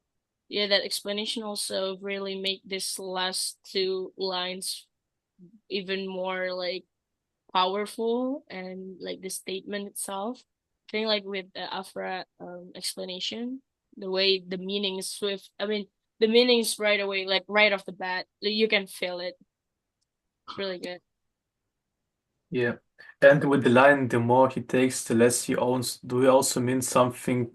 yeah, that explanation also really make this last two lines even more like powerful and like the statement itself. I think like with the Afra explanation, the way the meaning is swift. I mean, the meaning is right away, like right off the bat. You can feel it. It's really good. Yeah. And with the line, the more he takes, the less he owns, do we also mean something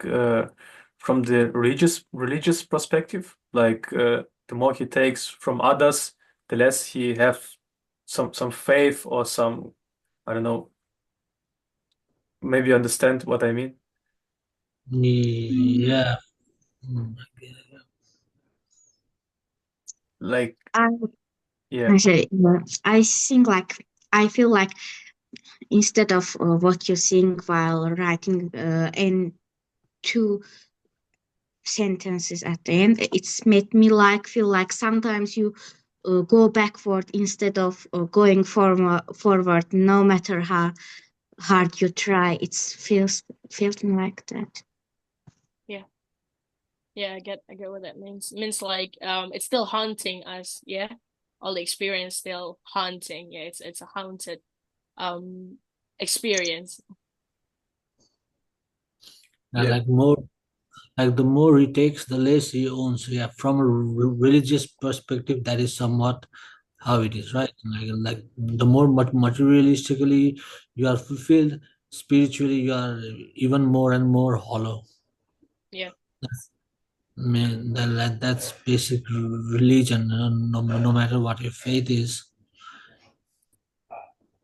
from the religious perspective? Like the more he takes from others, the less he have some faith or some, I don't know, maybe you understand what I mean? Mm, yeah. Like, I yeah, actually, I think like I feel like instead of what you think while writing in two sentences at the end, it's made me like feel like sometimes you go backward instead of going forward. No matter how hard you try, it feels like that. Yeah. Yeah, I get what that means. It means like it's still haunting us, yeah. All the experience still haunting. Yeah, it's a haunted experience. And yeah, like more Like the more he takes, the less he owns. Yeah, from a religious perspective, that is somewhat how it is, right? Like the more materialistically you are fulfilled, spiritually you are even more and more hollow. Yeah. That's, man, that's basic religion. No matter what your faith is.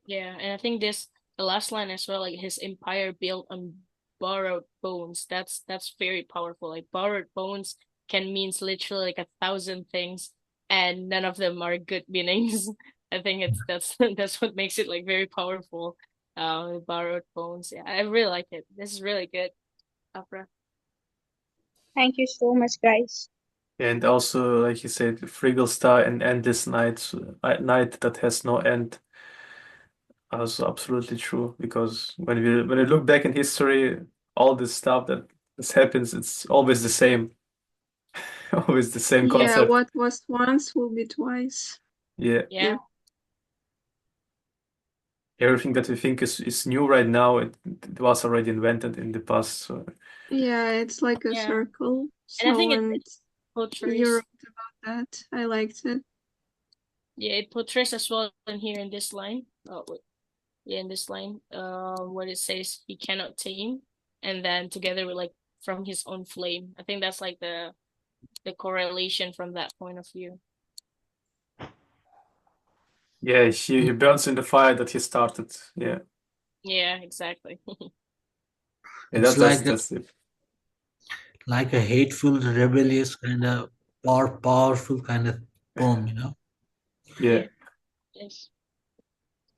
Yeah, and I think this the last line as well, like his empire built on borrowed bones. That's very powerful. Like borrowed bones can means literally like 1,000 things, and none of them are good meanings. I think it's that's what makes it like very powerful. Borrowed bones. Yeah, I really like it. This is really good, opera. Thank you so much, guys. And also, like you said, Friggle Star and Endless Night, night that has no end. Also absolutely true, because when we look back in history, all this stuff that this happens, it's always the same, always the same Yeah, concept. what was once will be twice. Yeah, Yeah. everything that we think is new right now, it was already invented in the past. So Yeah, it's like a Yeah. circle. And I So think it and you portrays wrote about that. I liked it. it portrays as well in here in this line. Oh wait. Yeah, in this line, what it says he cannot tame, and then together with like from his own flame. I think that's like the correlation from that point of view. yeah, he burns in the fire that he started. Yeah, Yeah, exactly. yeah, It's that's it. like a hateful, rebellious kind of powerful kind of poem, you know. Yeah, Yeah, yes,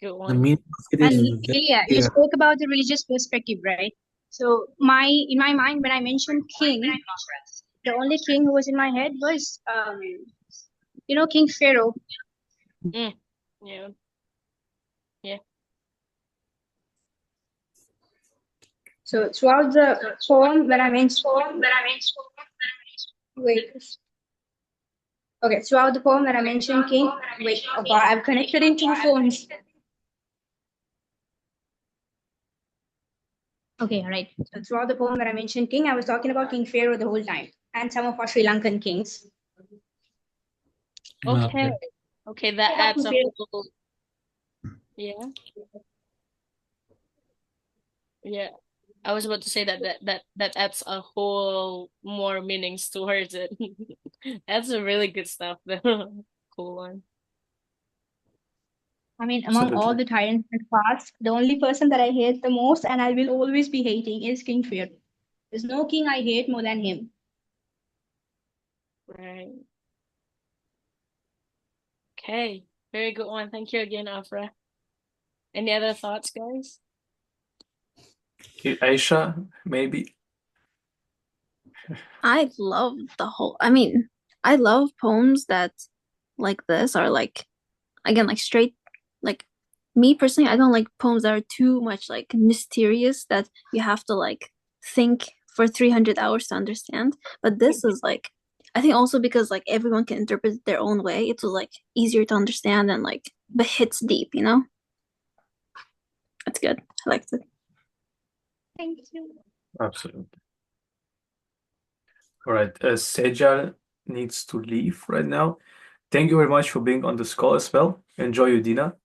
good The one. meaning of it is And very Ilia, you clear. spoke about the religious perspective, right? So in my mind, when I mentioned king, the only king who was in my head was King Pharaoh. Mm. Yeah, yeah. So throughout the poem, when I mentioned wait, okay, throughout the poem when I mentioned king, wait, oh God, I've connected in two phones. Okay, all right. So throughout the poem when I mentioned king, I was talking about King Pharaoh the whole time, and some of our Sri Lankan kings. Okay, Okay. okay, that adds a whole. Yeah, yeah. I was about to say that adds a whole more meanings towards it. That's a really good stuff, though. Cool one. I mean, among all absolutely. the tyrants in the past, the only person that I hate the most and I will always be hating is King Pharaoh. There's no king I hate more than him. Right. Okay. Very good one. Thank you again, Afra. Any other thoughts, guys? Aisha, maybe. I love the whole. I mean, I love poems that like this are like again like straight like me personally. I don't like poems that are too much like mysterious that you have to like think for 300 hours to understand. But this is like I think also because like everyone can interpret it their own way. It was like easier to understand and like but hits deep. You know, that's good. I liked it. Thank you. Absolutely. All right. Sejal needs to leave right now. Thank you very much for being on this call as well. Enjoy your dinner.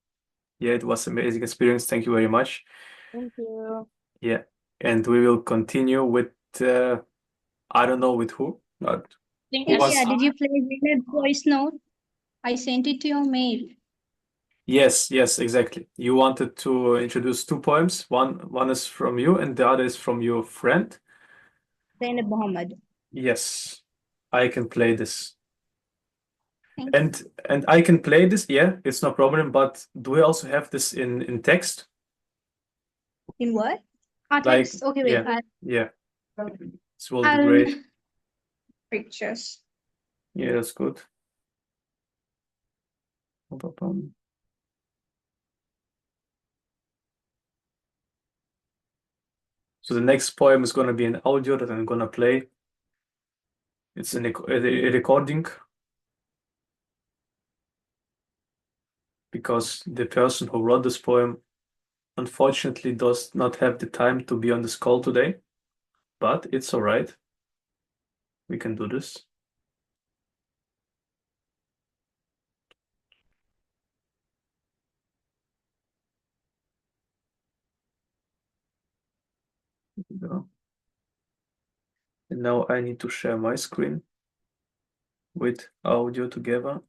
Yeah, it was amazing experience. Thank you very much. Thank you. Yeah. And we will continue with I don't know with who, but Think who as Yeah, was did you play the voice note? I sent it to your mail. yes, exactly. You wanted to introduce two poems. One is from you and the other is from your friend. Zainab Muhammad. Yes. I can play this. Thank you. And I can play this, yeah, it's no problem, but do we also have this in text? In what? Ah, Like, text. Okay, wait. yeah, yeah. This will be I'll great. pictures. Yeah, that's good. Ba-ba-bum. So the next poem is going to be an audio that I'm going to play. It's a recording because the person who wrote this poem unfortunately does not have the time to be on this call today, but it's all right. We can do this. Go. And now I need to share my screen with audio together.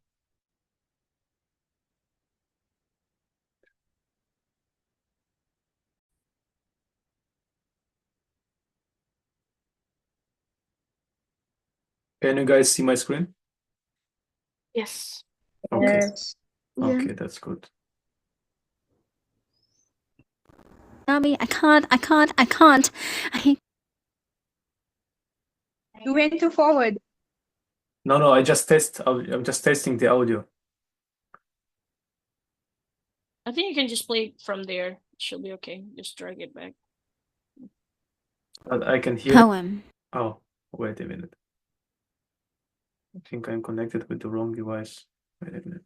Can you guys see my screen? Yes. Okay. Yes. Yeah. Okay, that's good. Nami, I can't. I You went too forward. No, I'm just testing the audio. I think you can just play it from there. It should be okay. Just drag it back. But I can hear. poem. Oh, wait a minute. I think I'm connected with the wrong device. Wait a minute.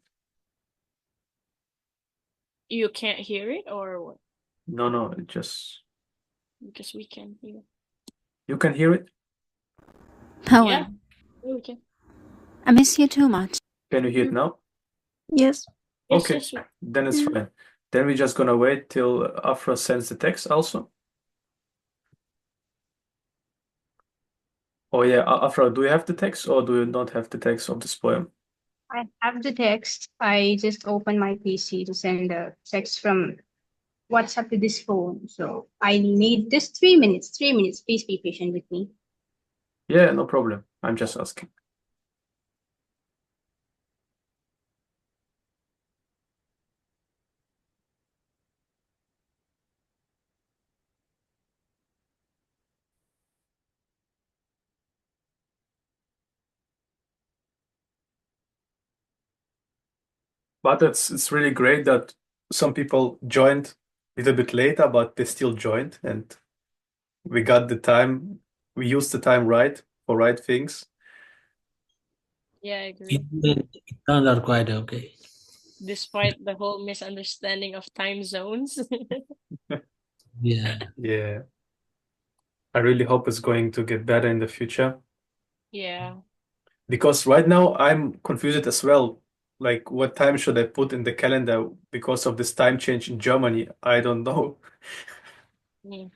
You can't hear it or what? No, it just Because we can hear. you can hear it? Poem. Yeah, we can. I miss you too much. Can you hear it now? Yes. Yes, Okay, yes. then it's Yeah. fine. Then we're just gonna wait till Afra sends the text also. Oh yeah, Afra, do you have the text or do you not have the text of this poem? I have the text. I just opened my PC to send the text from WhatsApp to this phone. So I need just 3 minutes. 3 minutes. Please be patient with me. Yeah, no problem. I'm just asking. But it's really great that some people joined a little bit later, but they still joined, and we got the time. We used the time right for right things. Yeah, I agree. It turned out quite okay. Despite the whole misunderstanding of time zones. Yeah. Yeah, I really hope it's going to get better in the future. Yeah. Because right now I'm confused as well. Like, what time should I put in the calendar because of this time change in Germany? I don't know. Mm.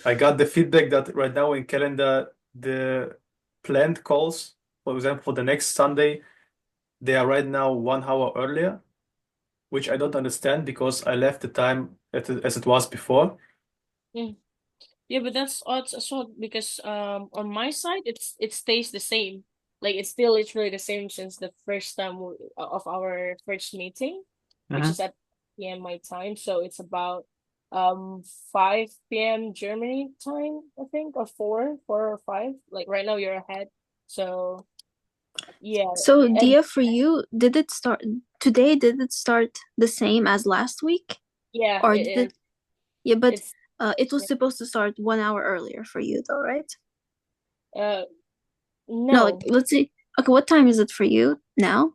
I got the feedback that right now in calendar, the planned calls, for example, for the next Sunday, they are right now 1 hour earlier, which I don't understand because I left the time as it was before. Mm. Yeah, but that's odd as well because on my side it stays the same. Like it's still literally the same since the first time of our first meeting, which is at p.m. my time. So it's about 5 p.m. Germany time, I think, or 4 or 5. Like right now you're ahead. So yeah, So, and Dia, for you, did it start today? Did it start the same as last week, yeah, or it did is. it? Yeah, but It's it was yeah. supposed to start 1 hour earlier for you, though, right? Uh No, like no, let's see. Okay, what time is it for you now?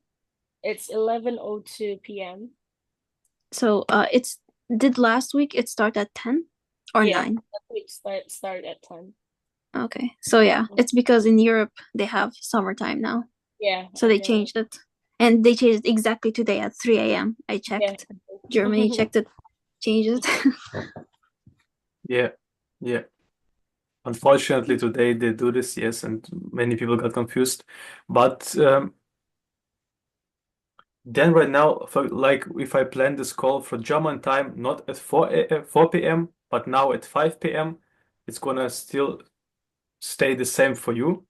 it's 11:02 p.m. So, it's did last week it start at 10 or Yeah, 9? that week start at 10. Okay, so yeah, it's because in Europe they have summertime now, Yeah, so they yeah, changed it, and they changed it exactly today at 3 a.m. I yeah. checked. Germany checked it, changed it. Yeah, yeah. Unfortunately, today they do this, yes, and many people got confused. But then right now, for like if I plan this call for German time, not at 4 p.m., but now at 5 p.m., it's gonna still stay the same for you.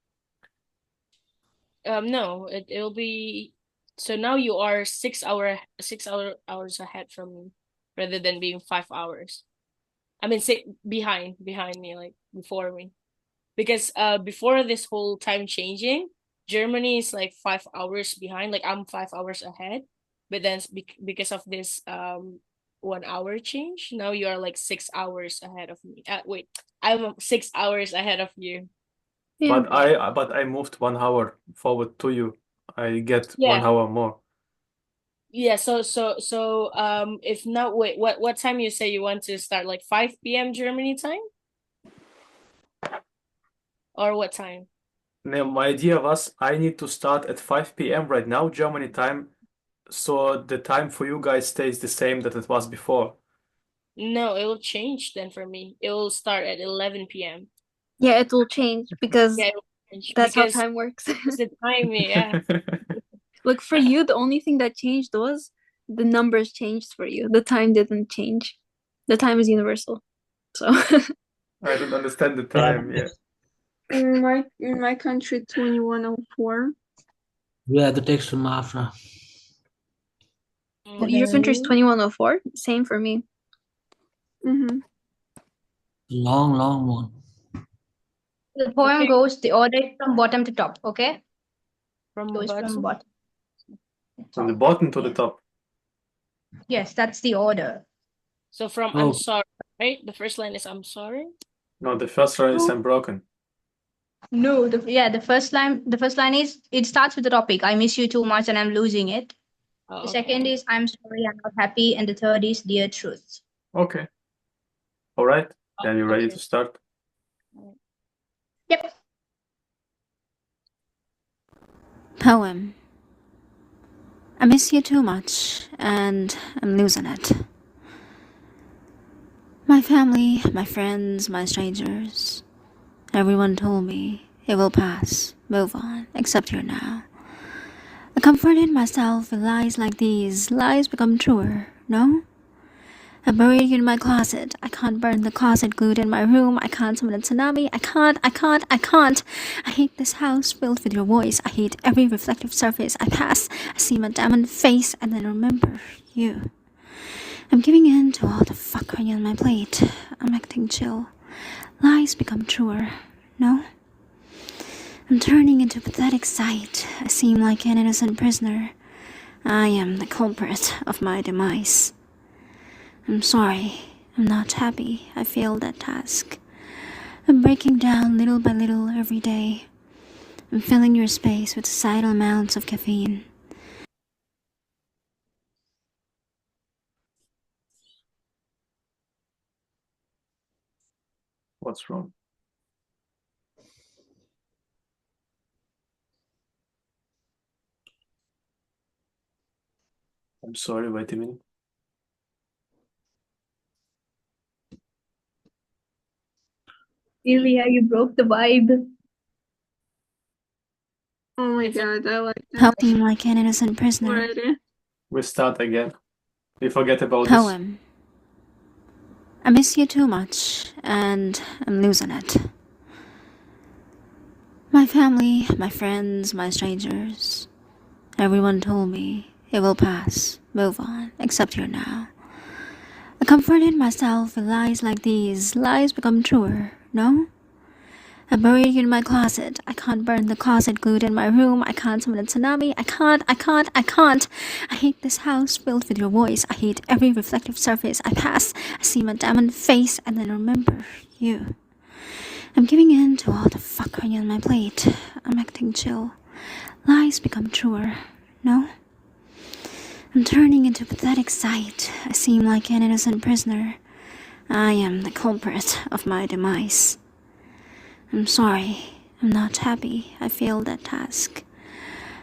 No, it'll be so now you are 6 hours ahead from me rather than being 5 hours. I mean, say behind me, like before me. Because before this whole time changing, Germany is like 5 hours behind. Like I'm 5 hours ahead, but then because of this 1 hour change, now you are like 6 hours ahead of me. Wait, I'm 6 hours ahead of you. Yeah. But I moved 1 hour forward to you. I get one Yeah, hour more. yeah. So if not, wait, what time you say you want to start? Like 5 p.m. Germany time? Or what time? Now, my idea was I need to start at 5 p.m. right now, Germany time, so the time for you guys stays the same that it was before. No, it will change then for me. It will start at 11 p.m. Yeah, it will change because Yeah, it will change that's how because time works. it's the time, yeah. Look, for you, the only thing that changed was the numbers changed for you. The time didn't change. The time is universal. So I don't understand the time, yeah. In my country, 2104. Yeah, the text from Afra. your country is 2104. Same for me. Mm-hmm. Long, long one. The poem Okay. goes, the order is from bottom to top, okay? From Goes from bottom. bottom. From the bottom to the Yeah. top. Yes, that's the order. So from Oh. I'm sorry, right? The first line is I'm sorry. No, the first line is I'm broken. No, the first line is, it starts with the topic, I miss you too much and I'm losing it. Oh, The okay. second is I'm sorry, I'm not happy, and the third is dear truth. Okay. All right. Then you're ready Okay. to start. Yep. Poem. I miss you too much, and I'm losing it. My family, my friends, my strangers, everyone told me it will pass, move on, except you're now. I comforted myself with lies like these. Lies become truer, no? I buried you in my closet. I can't burn the closet glued in my room. I can't summon a tsunami. I can't. I hate this house filled with your voice. I hate every reflective surface I pass. I see my diamond face and then remember you. I'm giving in to all the fuckery on my plate. I'm acting chill. Lies become truer, no? I'm turning into a pathetic sight. I seem like an innocent prisoner. I am the culprit of my demise. I'm sorry. I'm not happy. I failed that task. I'm breaking down little by little every day. I'm filling your space with societal amounts of caffeine. What's wrong? I'm sorry, wait a minute. Ilia, you broke the vibe. Oh my It's a- god, I like that How seem like an innocent prisoner. already. We start again. We forget about this. Poem. I miss you too much, and I'm losing it. My family, my friends, my strangers, everyone told me it will pass, move on, except you're now. I comforted myself with lies like these. Lies become truer, no? I buried you in my closet. I can't burn the closet glued in my room. I can't summon a tsunami. I can't. I hate this house filled with your voice. I hate every reflective surface I pass. I see my diamond face and then remember you. I'm giving in to all the fuckery on my plate. I'm acting chill. Lies become truer, no? I'm turning into a pathetic sight. I seem like an innocent prisoner. I am the culprit of my demise. I'm sorry. I'm not happy. I failed that task.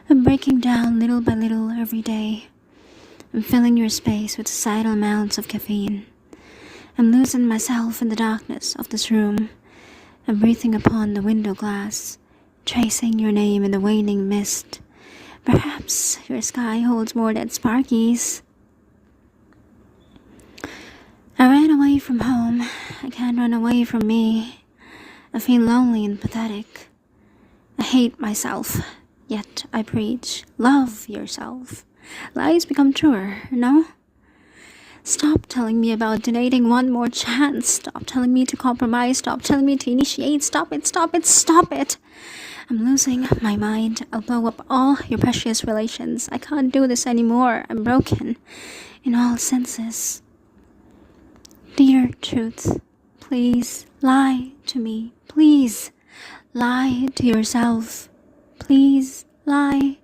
I'm breaking down little by little every day. I'm filling your space with societal amounts of caffeine. I'm losing myself in the darkness of this room. I'm breathing upon the window glass, tracing your name in the waning mist. Perhaps your sky holds more dead sparkies. I ran away from home. I can't run away from me. I feel lonely and pathetic. I hate myself, yet I preach, love yourself. Lies become truer, no? Stop telling me about donating one more chance. Stop telling me to compromise. Stop telling me to initiate. Stop it. I'm losing my mind. I'll blow up all your precious relations. I can't do this anymore. I'm broken in all senses. Dear truth, please lie to me. Please lie to yourself. Please lie.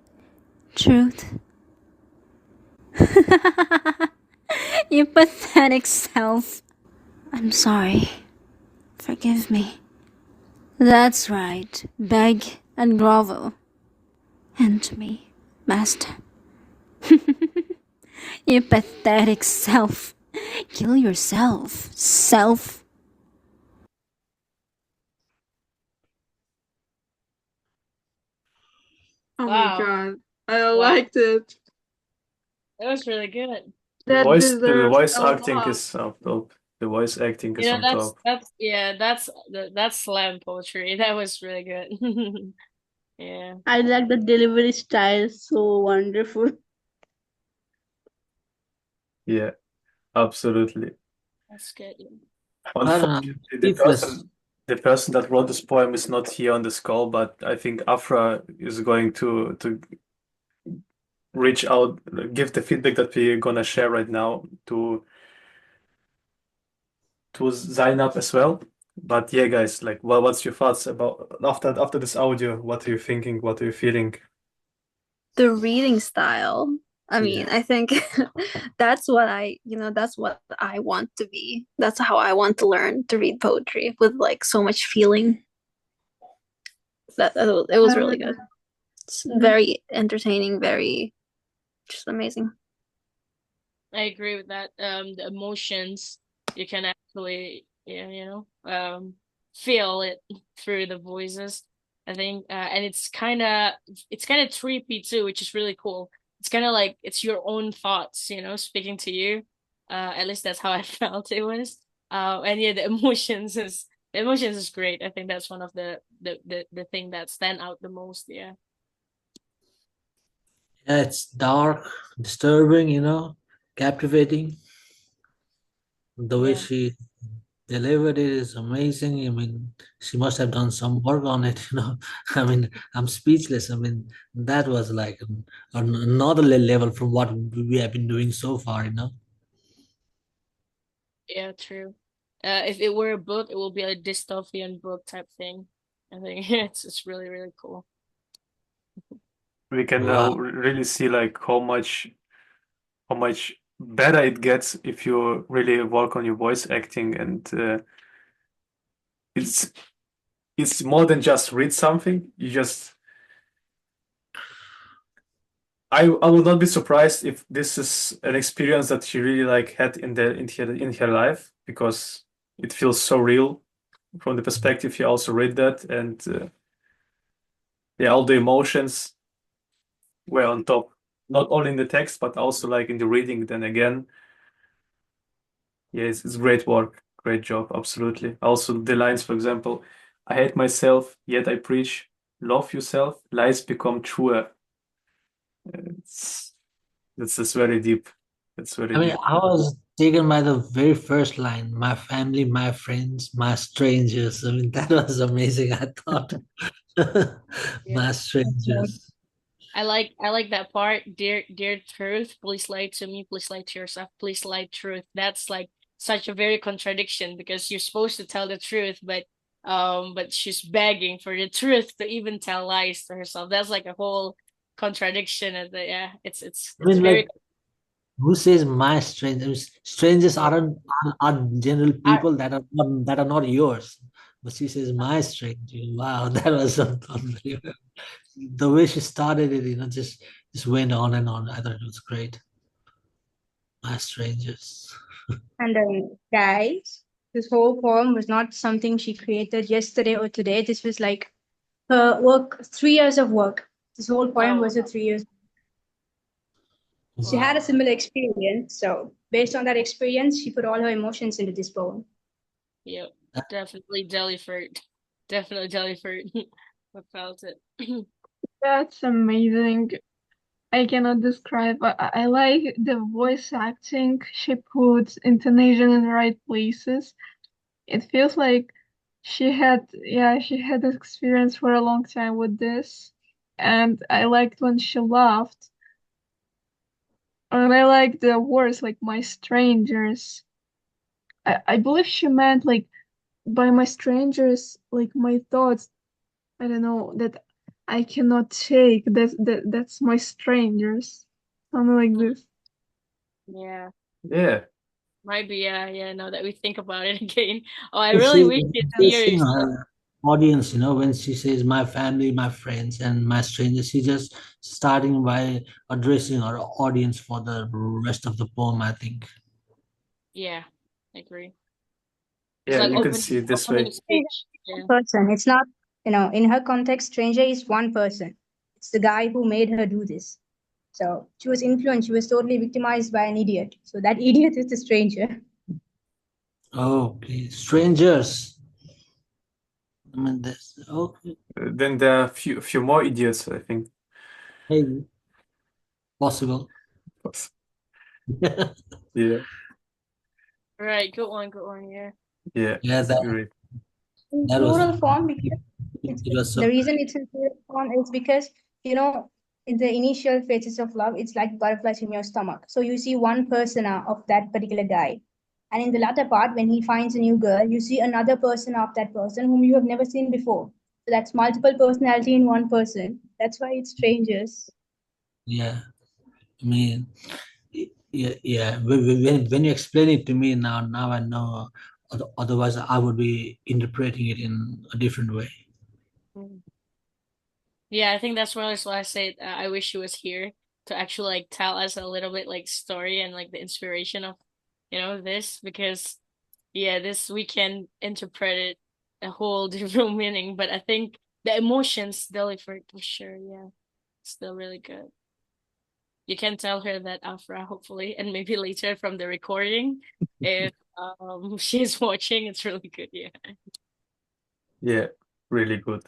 Truth. You pathetic self. I'm sorry. Forgive me. That's right. Beg and grovel. And to me, master. You pathetic self. Kill yourself, self. Oh my Wow. god, I Wow. liked it. That was really good. That The deserves voice a acting lot. is on top. The voice acting is You know, on top. that's slam poetry. That was really good. Yeah, I like the delivery style, so wonderful. Yeah, absolutely. that's good. I don't know. Unfortunately, Speechless. the person that wrote this poem is not here on this call, but I think Afra is going to reach out, give the feedback that we're gonna share right now to Zainab as well. But yeah, guys, like, well, what's your thoughts about after this audio? What are you thinking? What are you feeling? The reading style. I mean, I think that's what that's what I want to be. That's how I want to learn to read poetry with like so much feeling. It was really good. It's very entertaining, very just amazing. I agree with that. The emotions you can actually, yeah, feel it through the voices. I think, and it's kind of trippy too, which is really cool. It's kind of like it's your own thoughts, speaking to you. At least that's how I felt it was. And yeah, the emotions is great. I think that's one of the thing that stand out the most. Yeah. Yeah, it's dark, disturbing, captivating. The way Yeah. she delivered it is amazing. I mean, she must have done some work on it. I mean, I'm speechless. I mean, that was like another level from what we have been doing so far. Yeah, true. If it were a book, it will be a dystopian book type thing. I think it's really really cool. We can now Wow. really see like how much better it gets if you really work on your voice acting, and it's it's more than just read something. I would not be surprised if this is an experience that she really like had in her life, because it feels so real from the perspective you also read that, and yeah, all the emotions were on top, not only in the text but also like in the reading. Then again, yeah, it's great work, great job, absolutely. Also the lines, for example, I hate myself, yet I preach, love yourself, lies become truer. It's that's very deep. That's very I mean, deep. I was taken by the very first line, my family, my friends, my strangers. I mean, that was amazing, I thought. Yeah. My strangers. I like that part. Dear truth, please lie to me, please lie to yourself, please lie truth. That's like such a very contradiction because you're supposed to tell the truth, but she's begging for the truth to even tell lies to herself. That's like a whole contradiction of yeah, it's it's I it's mean, very like, who says my strangers? Strangers are general I, people that are not yours. But she says my stranger. Wow, that was unbelievable. The way she started it, just went on and on. I thought it was great. My strangers. And then, guys, this whole poem was not something she created yesterday or today. This was like her work, 3 years of work. This whole poem was a 3 years. She had a wow. similar experience, so based on that experience, she put all her emotions into this poem. Yep, definitely Jellyford. Definitely Jellyford. I felt it. That's amazing. I cannot describe. I like the voice acting. She puts intonation in the right places. It feels like she had experience for a long time with this. And I liked when she laughed. And I like the words like my strangers. I believe she meant like by my strangers, like my thoughts, I don't know, that I cannot take. That's my strangers. Something like this. Yeah. Yeah. Might be, yeah, yeah, now that we think about it again. Oh, I She's really wish you a hear singer. audience, when she says my family, my friends, and my strangers, she just starting by addressing her audience for the rest of the poem, I think. Yeah, I agree. It's Yeah, like you can see it this opening way. speech. Yeah. Person. It's not, in her context, stranger is one person. It's the guy who made her do this. So she was influenced. She was totally victimized by an idiot. So that idiot is the stranger. Okay, strangers. I mean, that's okay. Then there are a few more idiots, I think. Hey, possible. Yeah, Right, good one, yeah. yeah, Yeah, it's great. In that was plural form, because it was the so. reason it's in plural form is because, in the initial phases of love, it's like butterflies in your stomach. So you see one persona of that particular guy. And in the latter part, when he finds a new girl, you see another persona of that person whom you have never seen before. So that's multiple personality in one person. That's why it's strangers. Yeah, I mean, yeah. When you explain it to me now I know. Otherwise, I would be interpreting it in a different way. Mm. Yeah, I think that's why I said I wish she was here to actually like tell us a little bit like story and like the inspiration of, this because yeah, this we can interpret it a whole different meaning, but I think the emotions delivered for sure, yeah, still really good. You can tell her that Afra, hopefully, and maybe later from the recording, if she's watching, it's really good, yeah. Yeah, really good.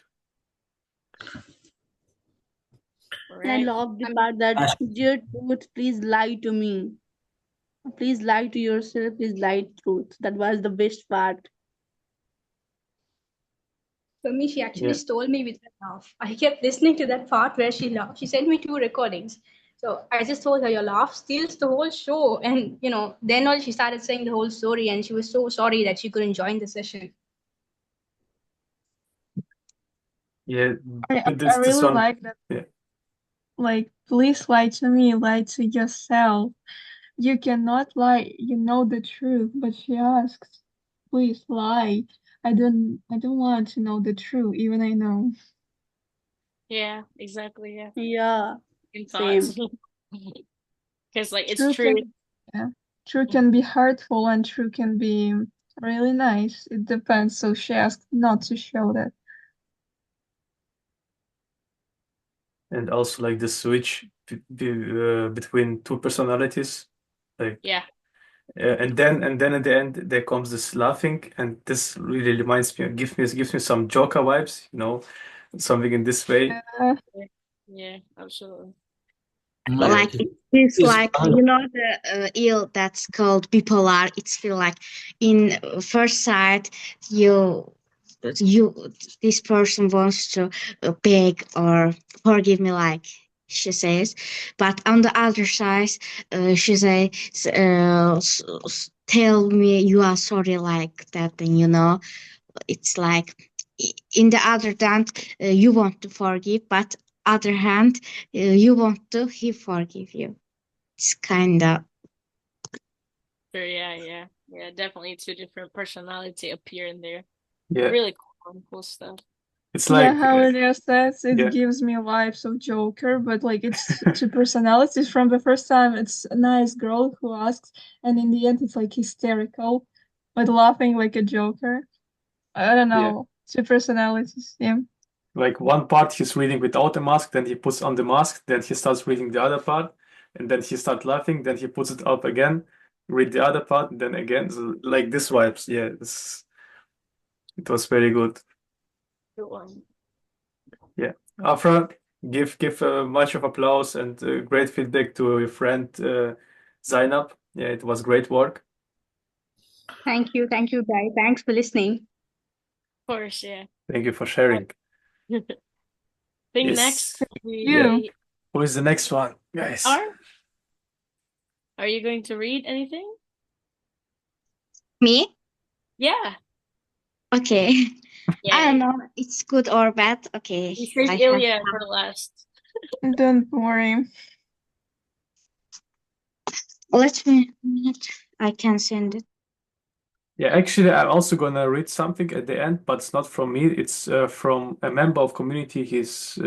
All And I right. love the part that, dear truth, please lie to me. Please lie to yourself. Please lie truth. That was the best part. For me, she actually Yeah, stole me with her laugh. I kept listening to that part where she laughed. She sent me 2 recordings. So I just told her, your laugh steals the whole show. And, then all she started saying the whole story, and she was so sorry that she couldn't join the session. yeah. I, But I this really one, like that. yeah, Like, please lie to me, lie to yourself. You cannot lie, you know the truth, but she asks, please lie. I don't want to know the truth, even I know. Yeah, exactly, yeah. Yeah, In same. thoughts. Because like it's True true. can, yeah, true can be hurtful and true can be really nice. It depends. So she asked not to show that. and also like the switch between two personalities, like Yeah. and then at the end there comes this laughing, and this really reminds me, gives me some Joker vibes, something in this way. Uh, Yeah, absolutely. Yeah, Like it feels It's like the ill that's called bipolar. It's feel like in first sight you you this person wants to beg or forgive me, like she says, but on the other side she says tell me you are sorry, like that thing, it's like in the other hand you want to forgive, but other hand you want to he forgive you. It's kind of Sure, yeah, definitely two different personality appear in there. yeah. Really cool stuff. It's yeah, like how Ilia says, it yeah, gives me vibes of Joker, but like it's two personalities from the first time. It's a nice girl who asks, and in the end, it's like hysterical, but laughing like a Joker. I don't yeah. know, two personalities. Yeah. Like one part he's reading without the mask, then he puts on the mask, then he starts reading the other part, and then he starts laughing, then he puts it up again, read the other part, and then again. So, like this vibes. Yeah, it was very good. Good one. Yeah. Afra, give much of applause and great feedback to your friend Zainab. Yeah, it was great work. Thank you, guys. Thanks for listening. Of course, yeah. Thank you for sharing. Think next Yes. Yeah. You. we Who is the next one, guys? are you going to read anything? me. Yeah. Okay. I don't Yay. know. It's good or bad. Okay. We saved I have Ilia for last. Don't worry. let me. I can send it. Yeah, actually, I'm also gonna read something at the end, but it's not from me. It's from a member of community. He's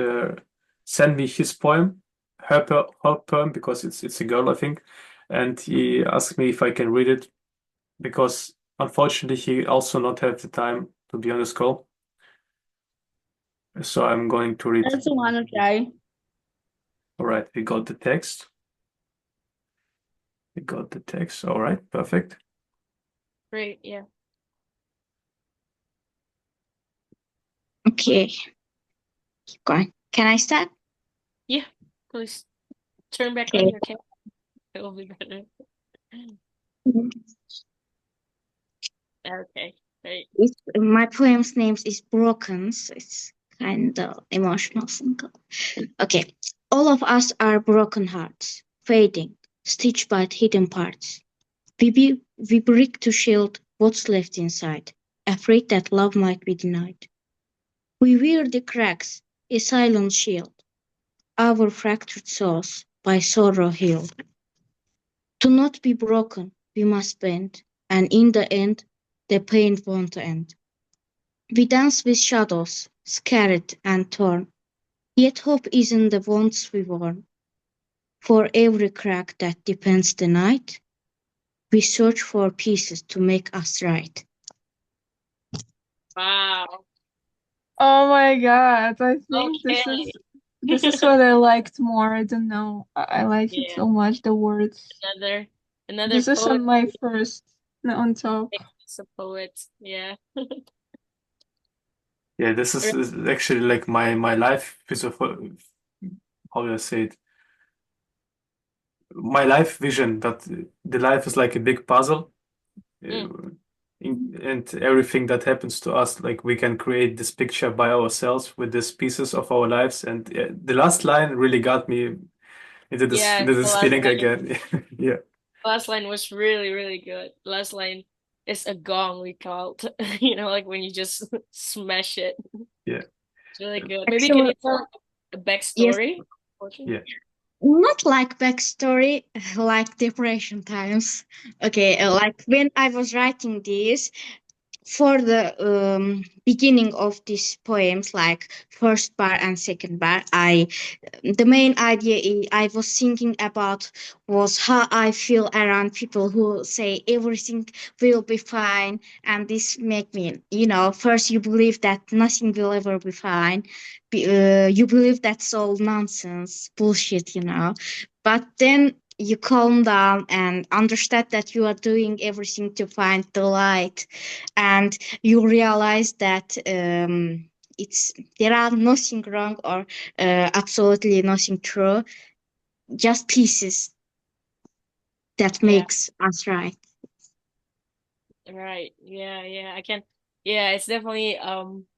sent me his poem, her poem, because it's a girl, I think, and he asked me if I can read it because unfortunately he also not have the time to be on this call. So I'm going to I read. also want to try. All right, we got the text. We got the text. All right, perfect. Great, yeah. Okay, keep going. Can I start? Yeah, please turn back Okay. on your camera. It will be better. Okay, great. My poem's name is Broken, so it's kind of emotional single. Okay. All of us are broken hearts, fading, stitched by hidden parts. We break to shield what's left inside, afraid that love might be denied. We wear the cracks, a silent shield, our fractured souls by sorrow healed. To not be broken, we must bend, and in the end, the pain won't end. We dance with shadows, scarred and torn, yet hope is in the wounds we worn. For every crack that deepens the night, we search for pieces to make us right. Wow. Oh my God, I think Okay. this is what I liked more. I don't know. I like it Yeah. so much, the words. Another This poet. isn't my first on top. It's a poet. Yeah. Yeah, this is actually like my life piece of how do I say it? My life vision that the life is like a big puzzle, Mm. and everything that happens to us, like we can create this picture by ourselves with these pieces of our lives. And the last line really got me Yeah, into the this last feeling line. again. Yeah, Last line was really, really good. Last line is a gong we called. You know, like when you just smash it. yeah, It's really good. Maybe can Actually, you tell a yes, backstory? Portion? yeah. not like backstory, like depression times. Okay, like when I was writing this, for the beginning of these poems, like first bar and second bar, the main idea I was thinking about was how I feel around people who say everything will be fine, and this make me, first you believe that nothing will ever be fine, you believe that's all nonsense, bullshit, but then you calm down and understand that you are doing everything to find the light, and you realize that it's there are nothing wrong or absolutely nothing true, just pieces that Yeah, makes us right. right. Yeah. I can. Yeah, it's definitely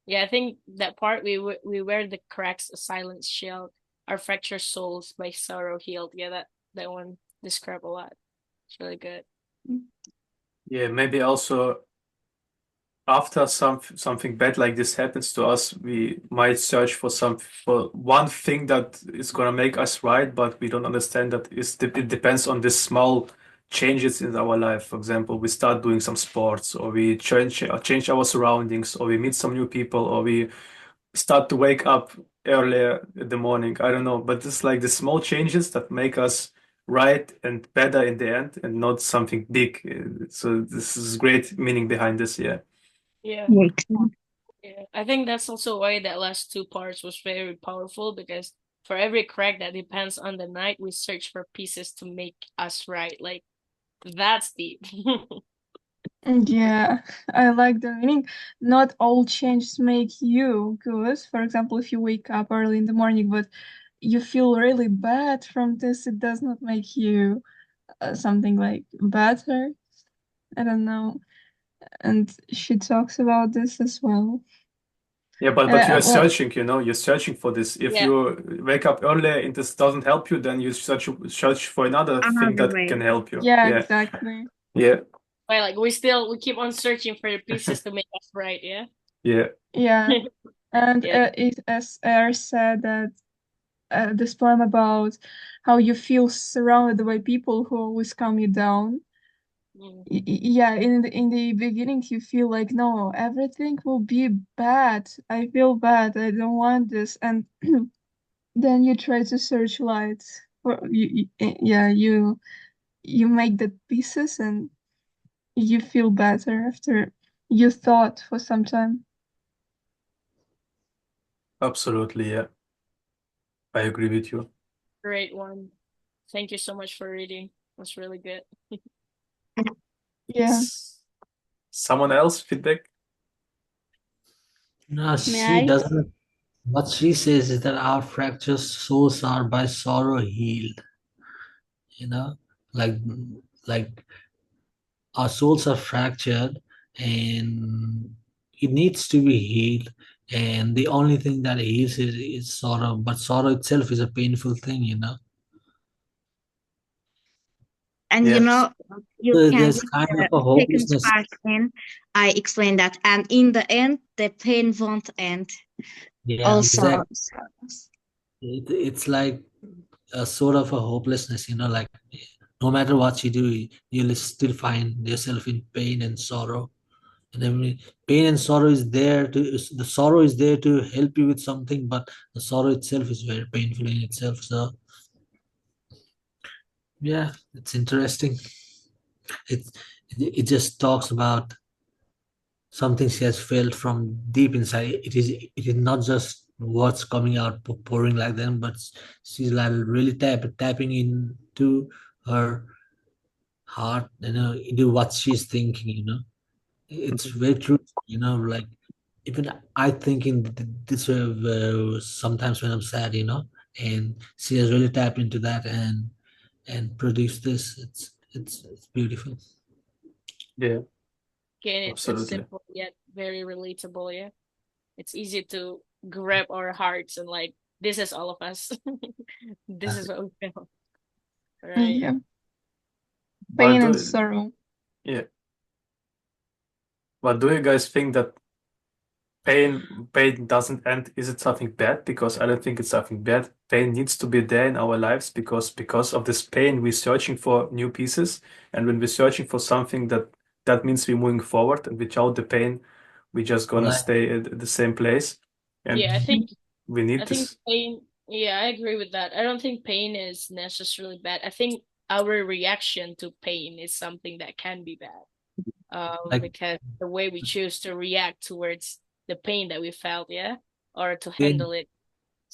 yeah, I think that part we wear the cracks a silent shield, our fractured souls by sorrow healed. Yeah, that one described a lot. It's really good. Yeah, maybe also after something bad like this happens to us, we might search for one thing that is gonna make us right, but we don't understand that it depends on these small changes in our life. For example, we start doing some sports, or we change our surroundings, or we meet some new people, or we start to wake up earlier in the morning. I don't know, but it's like the small changes that make us right and better in the end, and not something big. So this is great meaning behind this. Yeah. Yeah. Like, Yeah, I think that's also why that last two parts was very powerful because for every crack that depends on the night, we search for pieces to make us right. Like that's deep. Yeah, I like the meaning. Not all changes make you good. For example, if you wake up early in the morning, but you feel really bad from this, it does not make you something like better. I don't know. And she talks about this as well. Yeah, And but you are well, searching, you're searching for this. If Yeah, you wake up earlier and this doesn't help you, then you search for another thing another that can way. help you. yeah, Yeah, exactly. yeah, but like we keep on searching for the pieces to make us right. Yeah. yeah, Yeah. And Yeah. it, as Air said, that this poem about how you feel surrounded by people who always calm you down. Mm. Yeah, in the beginning you feel like no, everything will be bad. I feel bad. I don't want this. And then you try to search lights. Or yeah, you make the pieces and you feel better after you thought for some time. Absolutely, yeah. I agree with you. Great one. Thank you so much for reading. It was really good. Yeah. Someone else feedback? No, May she I? doesn't. What she says is that our fractured souls are by sorrow healed. You know, like like our souls are fractured, and it needs to be healed. And the only thing that heals it is sorrow. But sorrow itself is a painful thing. And you Yes. know, you can There's read kind of the a second hopelessness. part, and I explained that. And in the end, the pain won't end. Yeah, Also, exactly. It's like a sort of a hopelessness, like no matter what you do, you'll still find yourself in pain and sorrow. And I mean, pain and sorrow is there the sorrow is there to help you with something, but the sorrow itself is very painful in itself. So yeah, it's interesting. It it just talks about something she has felt from deep inside. It is not just words coming out pouring like them, but she's like really tapping into her heart, into what she's thinking. It's Mhm. very true. Like even I think in this way sometimes when I'm sad, and she has really tapped into that and produced this. It's beautiful. Yeah, Again, it's absolutely. simple yet very relatable, yeah. It's easy to grab our hearts and like this is all of us. This is what we feel. Right. Yeah. But Pain and do sorrow. yeah, but do you guys think that pain doesn't end? Is it something bad? Because I don't think it's something bad. Pain needs to be there in our lives because of this pain we're searching for new pieces, and when we're searching for something that means we're moving forward, and without the pain, we're just gonna Like stay at the same place, and Yeah, we I need think this. pain, yeah, I agree with that. I don't think pain is necessarily bad. I think our reaction to pain is something that can be bad. like Because the way we choose to react towards the pain that we felt, yeah, or to pain handle it.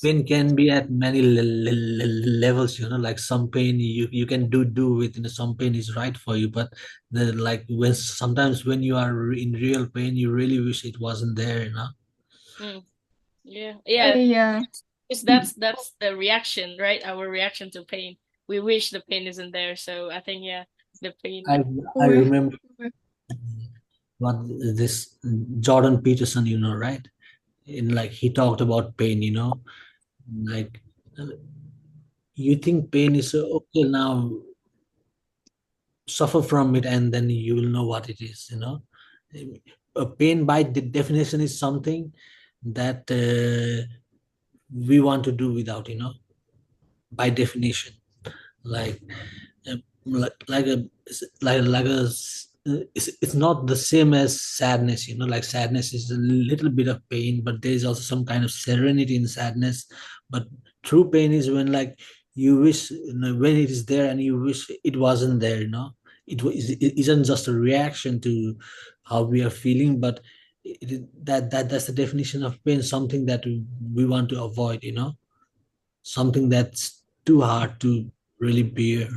pain can be at many levels, like some pain you can do with, some pain is right for you, but the like when sometimes when you are in real pain you really wish it wasn't there. Mm, yeah, yeah. Yeah. Because that's the reaction, right? Our reaction to pain. We wish the pain isn't there. So I think yeah, the pain. I We, remember we what this Jordan Peterson, right? In like he talked about pain, like you think pain is okay now, suffer from it, and then you will know what it is. A pain by definition is something that we want to do without, by definition. Like like a it's not the same as sadness. Like sadness is a little bit of pain, but there is also some kind of serenity in sadness. But true pain is when like you wish, when it is there and you wish it wasn't there. It isn't just a reaction to how we are feeling, but that's the definition of pain, something that we want to avoid, something that's too hard to really bear.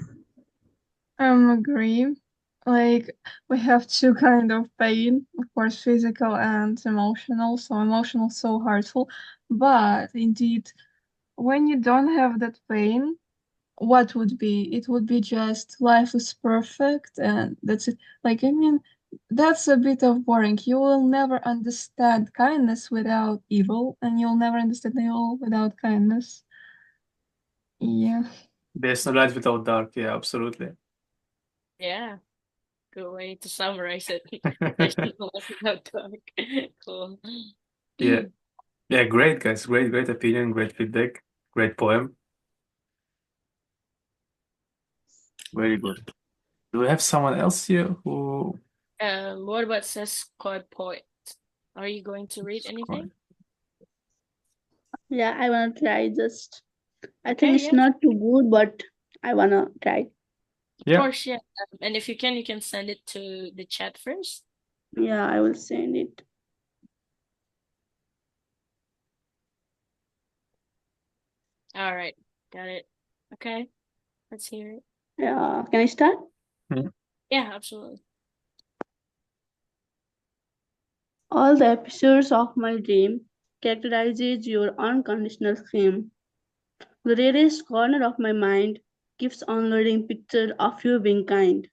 agree. Like we have two kind of pain, of course, physical and emotional. So emotional, so hurtful. But indeed, when you don't have that pain, what would be? It would be just life is perfect and that's it. Like, I mean, that's a bit of boring. You will never understand kindness without evil, and you'll never understand evil without kindness. Yeah. There's no light without dark. Yeah, absolutely. Yeah, good way to summarize it. There's no life without dark. Cool. Yeah. Yeah, great guys. Great opinion, great feedback, great poem. Very good. Do we have someone else here who? What about says Poet? Are you going to read anything? Yeah, I wanna try just. I think Okay, it's yeah. not too good, but I wanna try. Of Yeah. course, yeah. And if you can send it to the chat first. Yeah, I will send it. All right, got it. Okay, let's hear it. Yeah, can I start? Yeah, absolutely. All the episodes of my dream characterizes your unconditional scheme. The rarest corner of my mind keeps on loading picture of you being kind.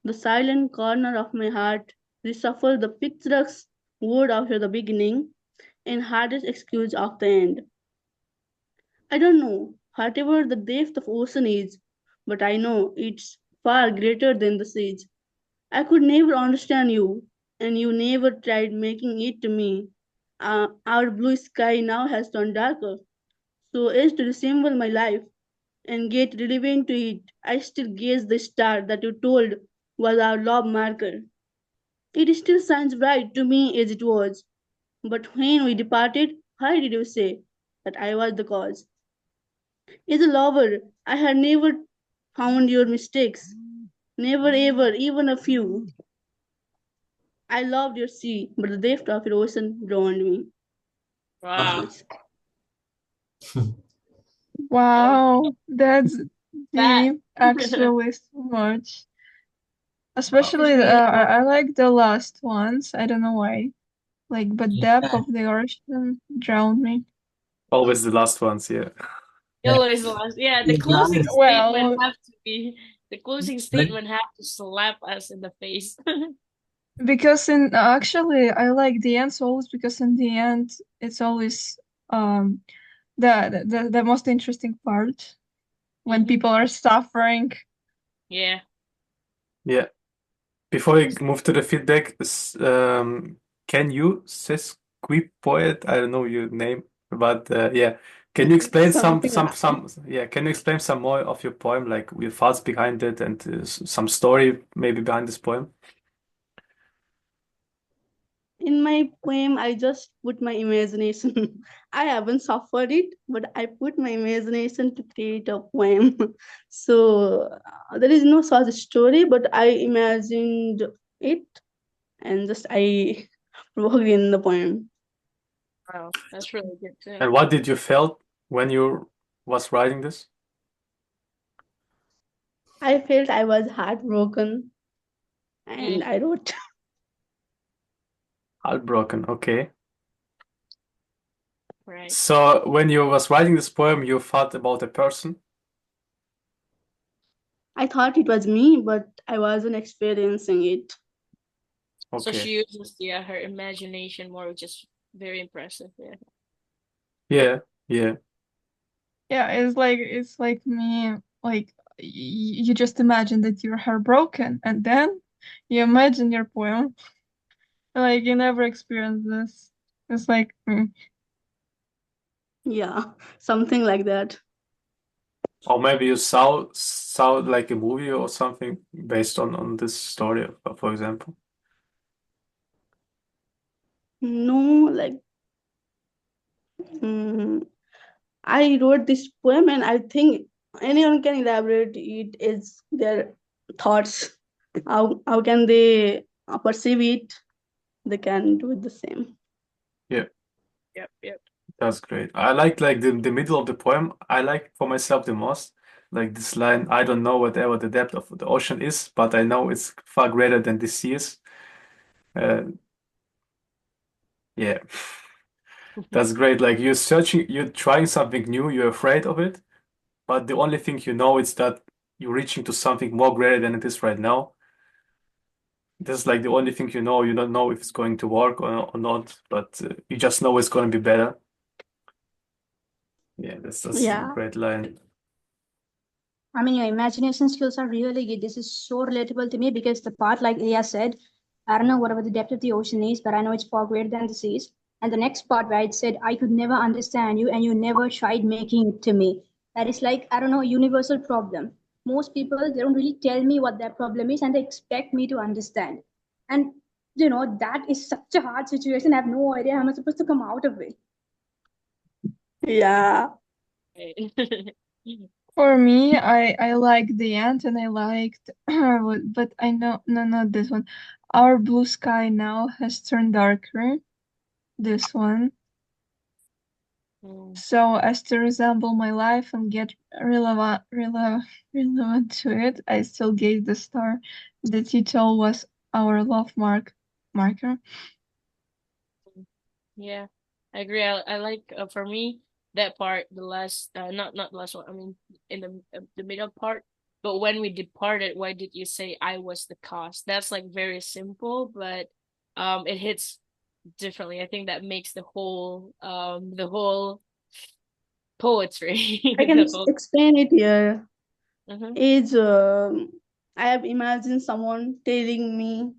The silent corner of my heart reshuffles the picturesque word after the beginning and hardest excuse of the end. I don't know whatever the depth of ocean is, but I know it's far greater than the seas. I could never understand you, and you never tried making it to me. Our blue sky now has turned darker, so as to resemble my life and get relevant to it, I still gaze the star that you told was our love marker. It still shines bright to me as it was. But when we departed, why did you say that I was the cause? As a lover, I had never found your mistakes. Never ever, even a few. I loved your sea, but the depth of your ocean drowned me. Wow. Wow, that's That deep, actually, so much. Especially, really I like the last ones. I don't know why. Like, but depth Yeah, of the ocean drowned me. Always the last ones, yeah. yeah. always last. Yeah, the To be closing honest, statement Well, have to be the closing when statement have to slap us in the face. because in actually, I like the ends always because in the end, it's always um the most interesting part when Mhm. people are suffering. Yeah. Yeah. Before we move to the feedback, can you, Sesqui Poet, I don't know your name, but yeah, can you explain Something like can you explain some more of your poem, like your thoughts behind it and some story maybe behind this poem? in my poem, I just put my imagination. I haven't suffered it, but I put my imagination to create a poem. So there is no such story, but I imagined it and just I wrote in the poem. Wow, that's really good too. And what did you felt when you was writing this? I felt I was heartbroken Mm, and I wrote. Heartbroken, okay. right. So when you was writing this poem, you thought about a person? I thought it was me, but I wasn't experiencing it. So Okay. she uses her imagination more, which is very impressive. Yeah. Yeah, yeah. Yeah, it's like me. Like you just imagine that you're heartbroken, and then you imagine your poem. Like you never experienced this. It's like Yeah, something like that. Or maybe you saw like a movie or something based on this story, for example. No, like mm, I wrote this poem, and I think anyone can elaborate it as their thoughts. How can they perceive it? They can do it the same. Yeah, Yep. Yep. that's great. I like the middle of the poem. I like for myself the most. Like this line, I don't know whatever the depth of the ocean is, but I know it's far greater than the sea is. Uh, yeah, that's great. Like you're searching, you're trying something new, you're afraid of it, but the only thing you know is that you're reaching to something more greater than it is right now. This is like the only thing you know. You don't know if it's going to work or not, but you just know it's going to be better. Yeah, that's a Yeah. great line. I mean, your imagination skills are really good. This is so relatable to me because the part, like Ilia said, I don't know whatever the depth of the ocean is, but I know it's far greater than the seas. And the next part where it said, I could never understand you and you never tried making it to me. That is like, I don't know, a universal problem. most people, they don't really tell me what their problem is and they expect me to understand. And that is such a hard situation. I have no idea how I'm supposed to come out of it. Yeah. For me, I like the end and I liked but I know no not this one. Our blue sky now has turned darker. This one. So as to resemble my life and get relevant to it, I still gave the star. The title was our love marker. Yeah, I agree. I like for me that part, the last not the last one. I mean, in the middle part. But when we departed, why did you say I was the cause? That's like very simple, but it hits differently. I think that makes the whole poetry. I can the whole explain it here. Mhm. Is I have imagined someone telling me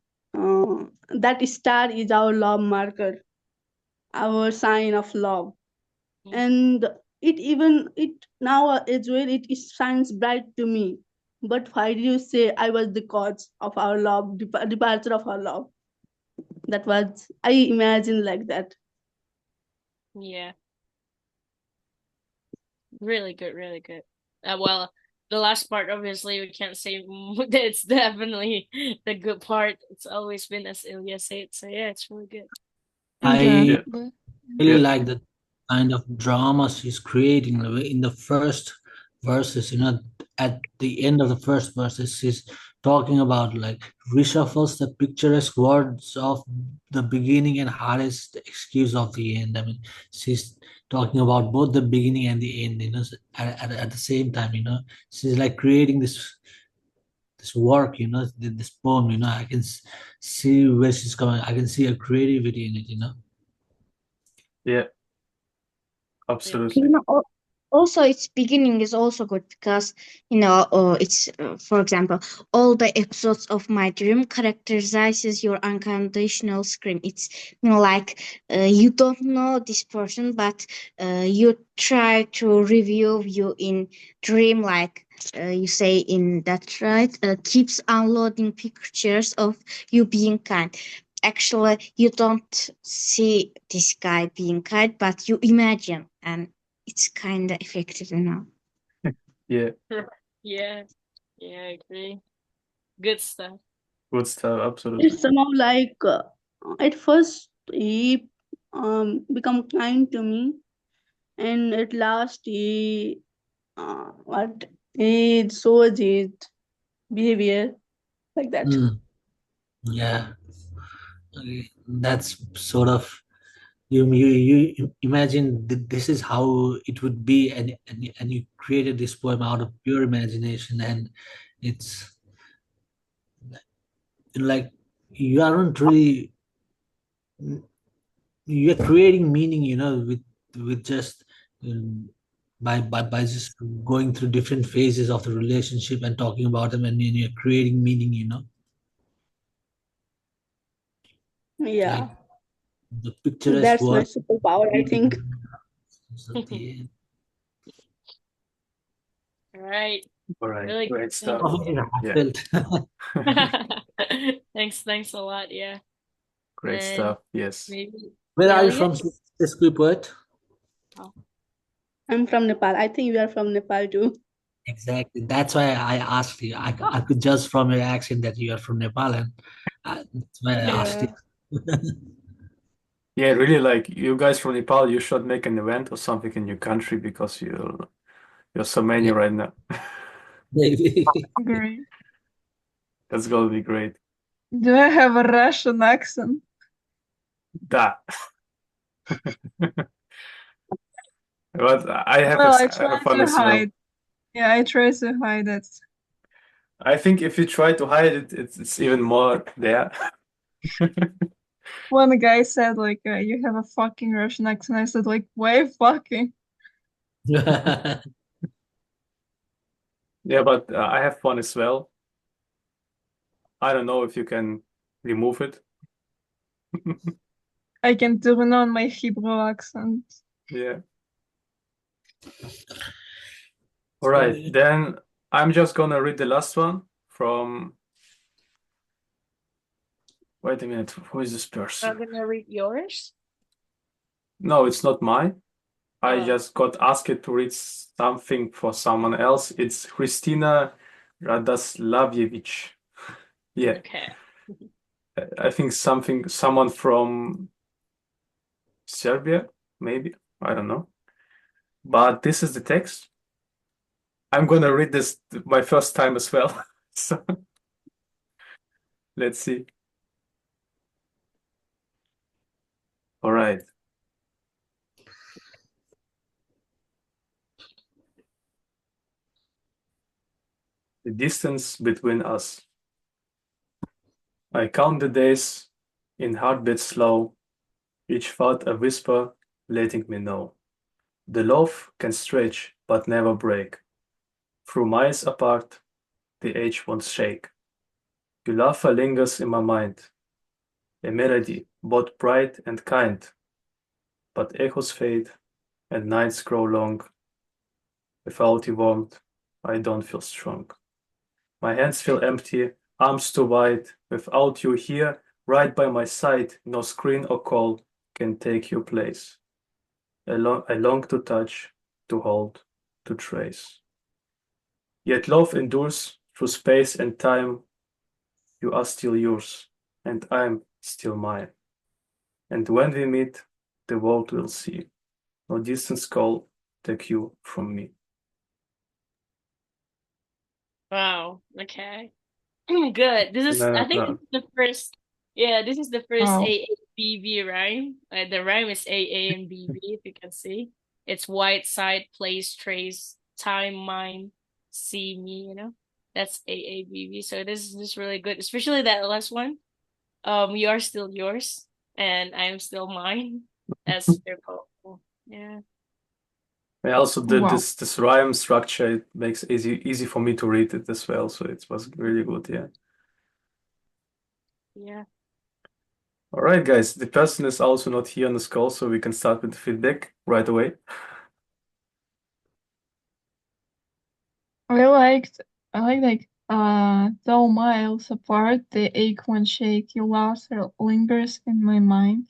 that star is our love marker, our sign of love, and it now as well it shines bright to me. But why do you say I was the cause of our love, departure of our love? That was I imagined like that. Yeah, really good, really good. Well, the last part, obviously, we can't say that it's definitely the good part. It's always been as Ilya said. So yeah, it's really good. I Yeah. Exactly. really Yeah. like the kind of drama she's creating in the first verses. At the end of the first verses, she's talking about like reshuffles the picturesque words of the beginning and hardest excuse of the end. I mean, she's talking about both the beginning and the end. At the same time. She's like creating this work. This poem. I can see where she's coming. I can see a creativity in it. Yeah. Yeah. Absolutely. Also its beginning is also good because it's for example, all the episodes of my dream characterizes your unconditional scream. It's like you don't know this person, but you try to review you in dream, like you say in that, right? Keeps unloading pictures of you being kind. Actually, you don't see this guy being kind, but you imagine, and it's kind of effective enough. Yeah. Yeah. Yeah, I agree. Good stuff. Good stuff. Absolutely. It's somehow like at first he become kind to me, and at last he what he shows his behavior like that. Mm, yeah. Okay, that's sort of you imagine this is how it would be, and you created this poem out of pure imagination, and it's like you aren't really you're creating meaning, with just um, by just going through different phases of the relationship and talking about them, and then you're creating meaning. Yeah, Like the picturesque that's my word superpower, I think. at the end. All right. All right. Really Great good. stuff. Something Yeah. heartfelt. Thanks a lot. Yeah. Great And stuff. Yes. maybe Where are you Ilya? from, Sister Poet? Oh, I'm from Nepal. I think you are from Nepal too. Exactly. That's why I asked you. I could judge from your accent that you are from Nepal, and that's why I asked Yeah. you. Yeah, really like you guys from Nepal, you should make an event or something in your country because you're so many Yeah, right now. maybe. Great. That's gonna be great. Do I have a Russian accent? Da. But Well, I I have try fun to as well. hide. Yeah, I try to hide it. I think if you try to hide it, it's even more there. One guy said like, "You have a fucking Russian accent." I said like, "Why fucking?" Yeah, but I have fun as well. I don't know if you can remove it. I can turn on my Hebrew accent. Yeah. All So, right, then I'm just gonna read the last one from. Wait a minute, who is this I'm person? gonna read yours. No, it's not mine. I Oh, just got asked to read something for someone else. It's Christina Radoslavjevic. Yeah, okay. I think someone from Serbia, maybe. I don't know. But this is the text. I'm gonna read this my first time as well. So let's see. All right. The distance between us. I count the days in heartbeats slow, each thought a whisper letting me know. The love can stretch but never break. Through miles apart, the age won't shake. Your laughter lingers in my mind, a melody both bright and kind. But echoes fade and nights grow long. Without your warmth, I don't feel strong. My hands feel empty, arms too wide. Without you here, right by my side, no screen or call can take your place. I long to touch, to hold, to trace. Yet love endures through space and time. You are still yours, and I'm still mine. And when we meet, the world will see. No distance call take you from me. Wow. Okay. Good. I think this No. is the first, yeah, this is the first Oh, AABB rhyme. The rhyme is AA and BB, if you can see. It's white side, place, trace, time, mine, see me, That's AABB. So this is really good, especially that last one. You are still yours, and I am still mine. That's very powerful. Yeah. And also wow. this rhyme structure, it makes easy for me to read it as well. So it was really good, yeah. Yeah. All right, guys. The person is also not here on this call, so we can start with the feedback right away. Though miles apart, the acorn shake your laughter lingers in my mind,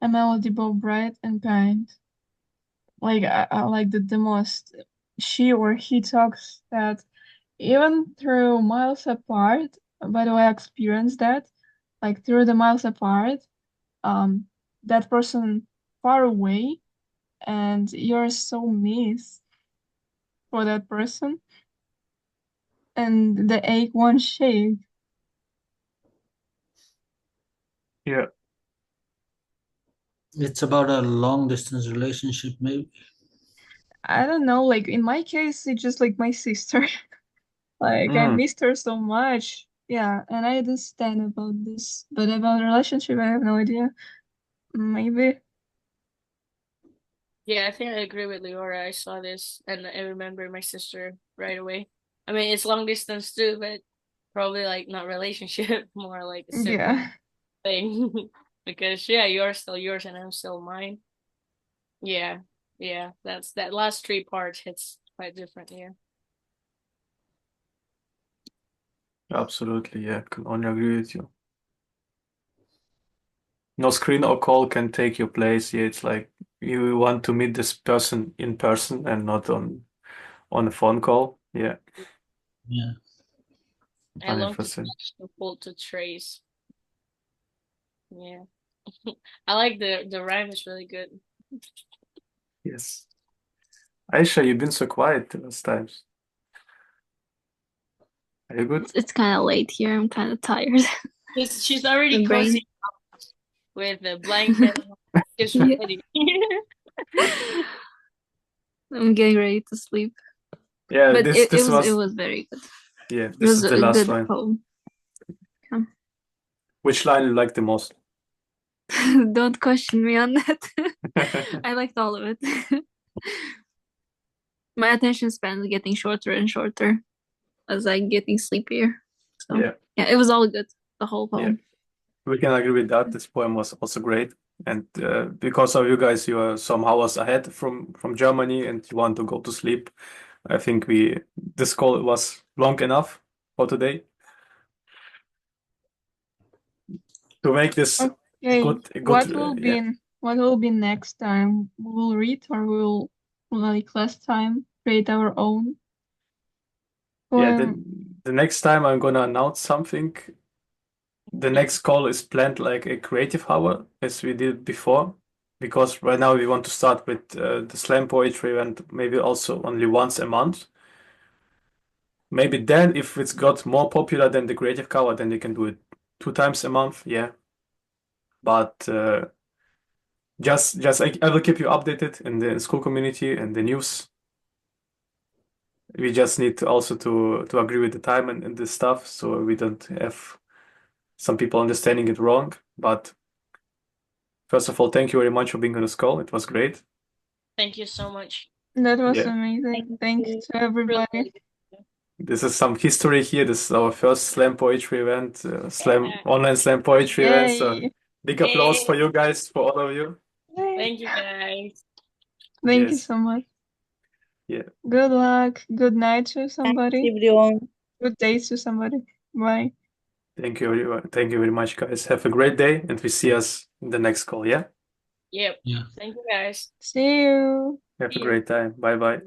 a melody both bright and kind. I like the most she or he talks that even through miles apart, by the way, I experienced that, like through the miles apart, um, that person far away, and you're so miss for that person, and the ache won't shake. Yeah, It's about a long distance relationship, maybe. I don't know, like in my case, it's just like my sister. Like I Mm. missed her so much. Yeah, and I understand about this, but about relationship, I have no idea. Maybe. Yeah, I think I agree with Leora. I saw this and I remember my sister right away. I mean, it's long distance too, but probably like not relationship, more like a sibling Yeah. thing. Because yeah, you're still yours and I'm still mine. Yeah, yeah, that last three parts hits quite different. Yeah. Absolutely. Yeah, can only agree with you. No screen or call can take your place. Yeah, it's like you want to meet this person in person and not on a phone call. Yeah, Yeah. I long to 100%. touch the pull to trace. Yeah. I like the rhyme is really good. Yes. Aisha, you've been so quiet the last times. Are you good? It's kind of late here. I'm kind of tired. She's already The brain. cozy with the blanket. She's Yeah. ready. I'm getting ready to sleep. Yeah, But this it was was very good. yeah, It this was is the a last good line. poem. Which line you like the most? Don't question me on that. I liked all of it. My attention span is getting shorter and shorter as I'm getting sleepier. So Yeah, yeah, it was all good. The whole yeah. poem. We can agree with that. This poem was also great. And because of you guys, you are some hours ahead from Germany and you want to go to sleep. I think this call was long enough for today to make this Okay, good yeah. what will be next time? We'll read or we'll like last time create our own Yeah, poem. the next time I'm gonna announce something. The next call is planned like a creative hour as we did before, because right now we want to start with the slam poetry event maybe also only once a month. Maybe then if it's got more popular than the creative hour, then they can do it 2 times a month. Yeah, but I will keep you updated in the school community and the news. We just need to also to agree with the time and the stuff, so we don't have some people understanding it wrong. But first of all, thank you very much for being on this call. It was great. Thank you so much. That was Yeah, amazing. Thanks to Really. everybody. this is some history here. This is our first slam poetry event, online slam poetry event. So Yay! big applause for you guys, for all of you. Yay! Thank you guys. Thank you Yes. so much. Yeah. Good luck. Good night to Thanks, somebody. everyone. Good day to somebody. Bye. Thank you. Thank you very much, guys. Have a great day, and we see us in the next call. Yeah. Yep. Yeah. Thank you guys. See you. Have a See you. great time. Bye bye. Bye.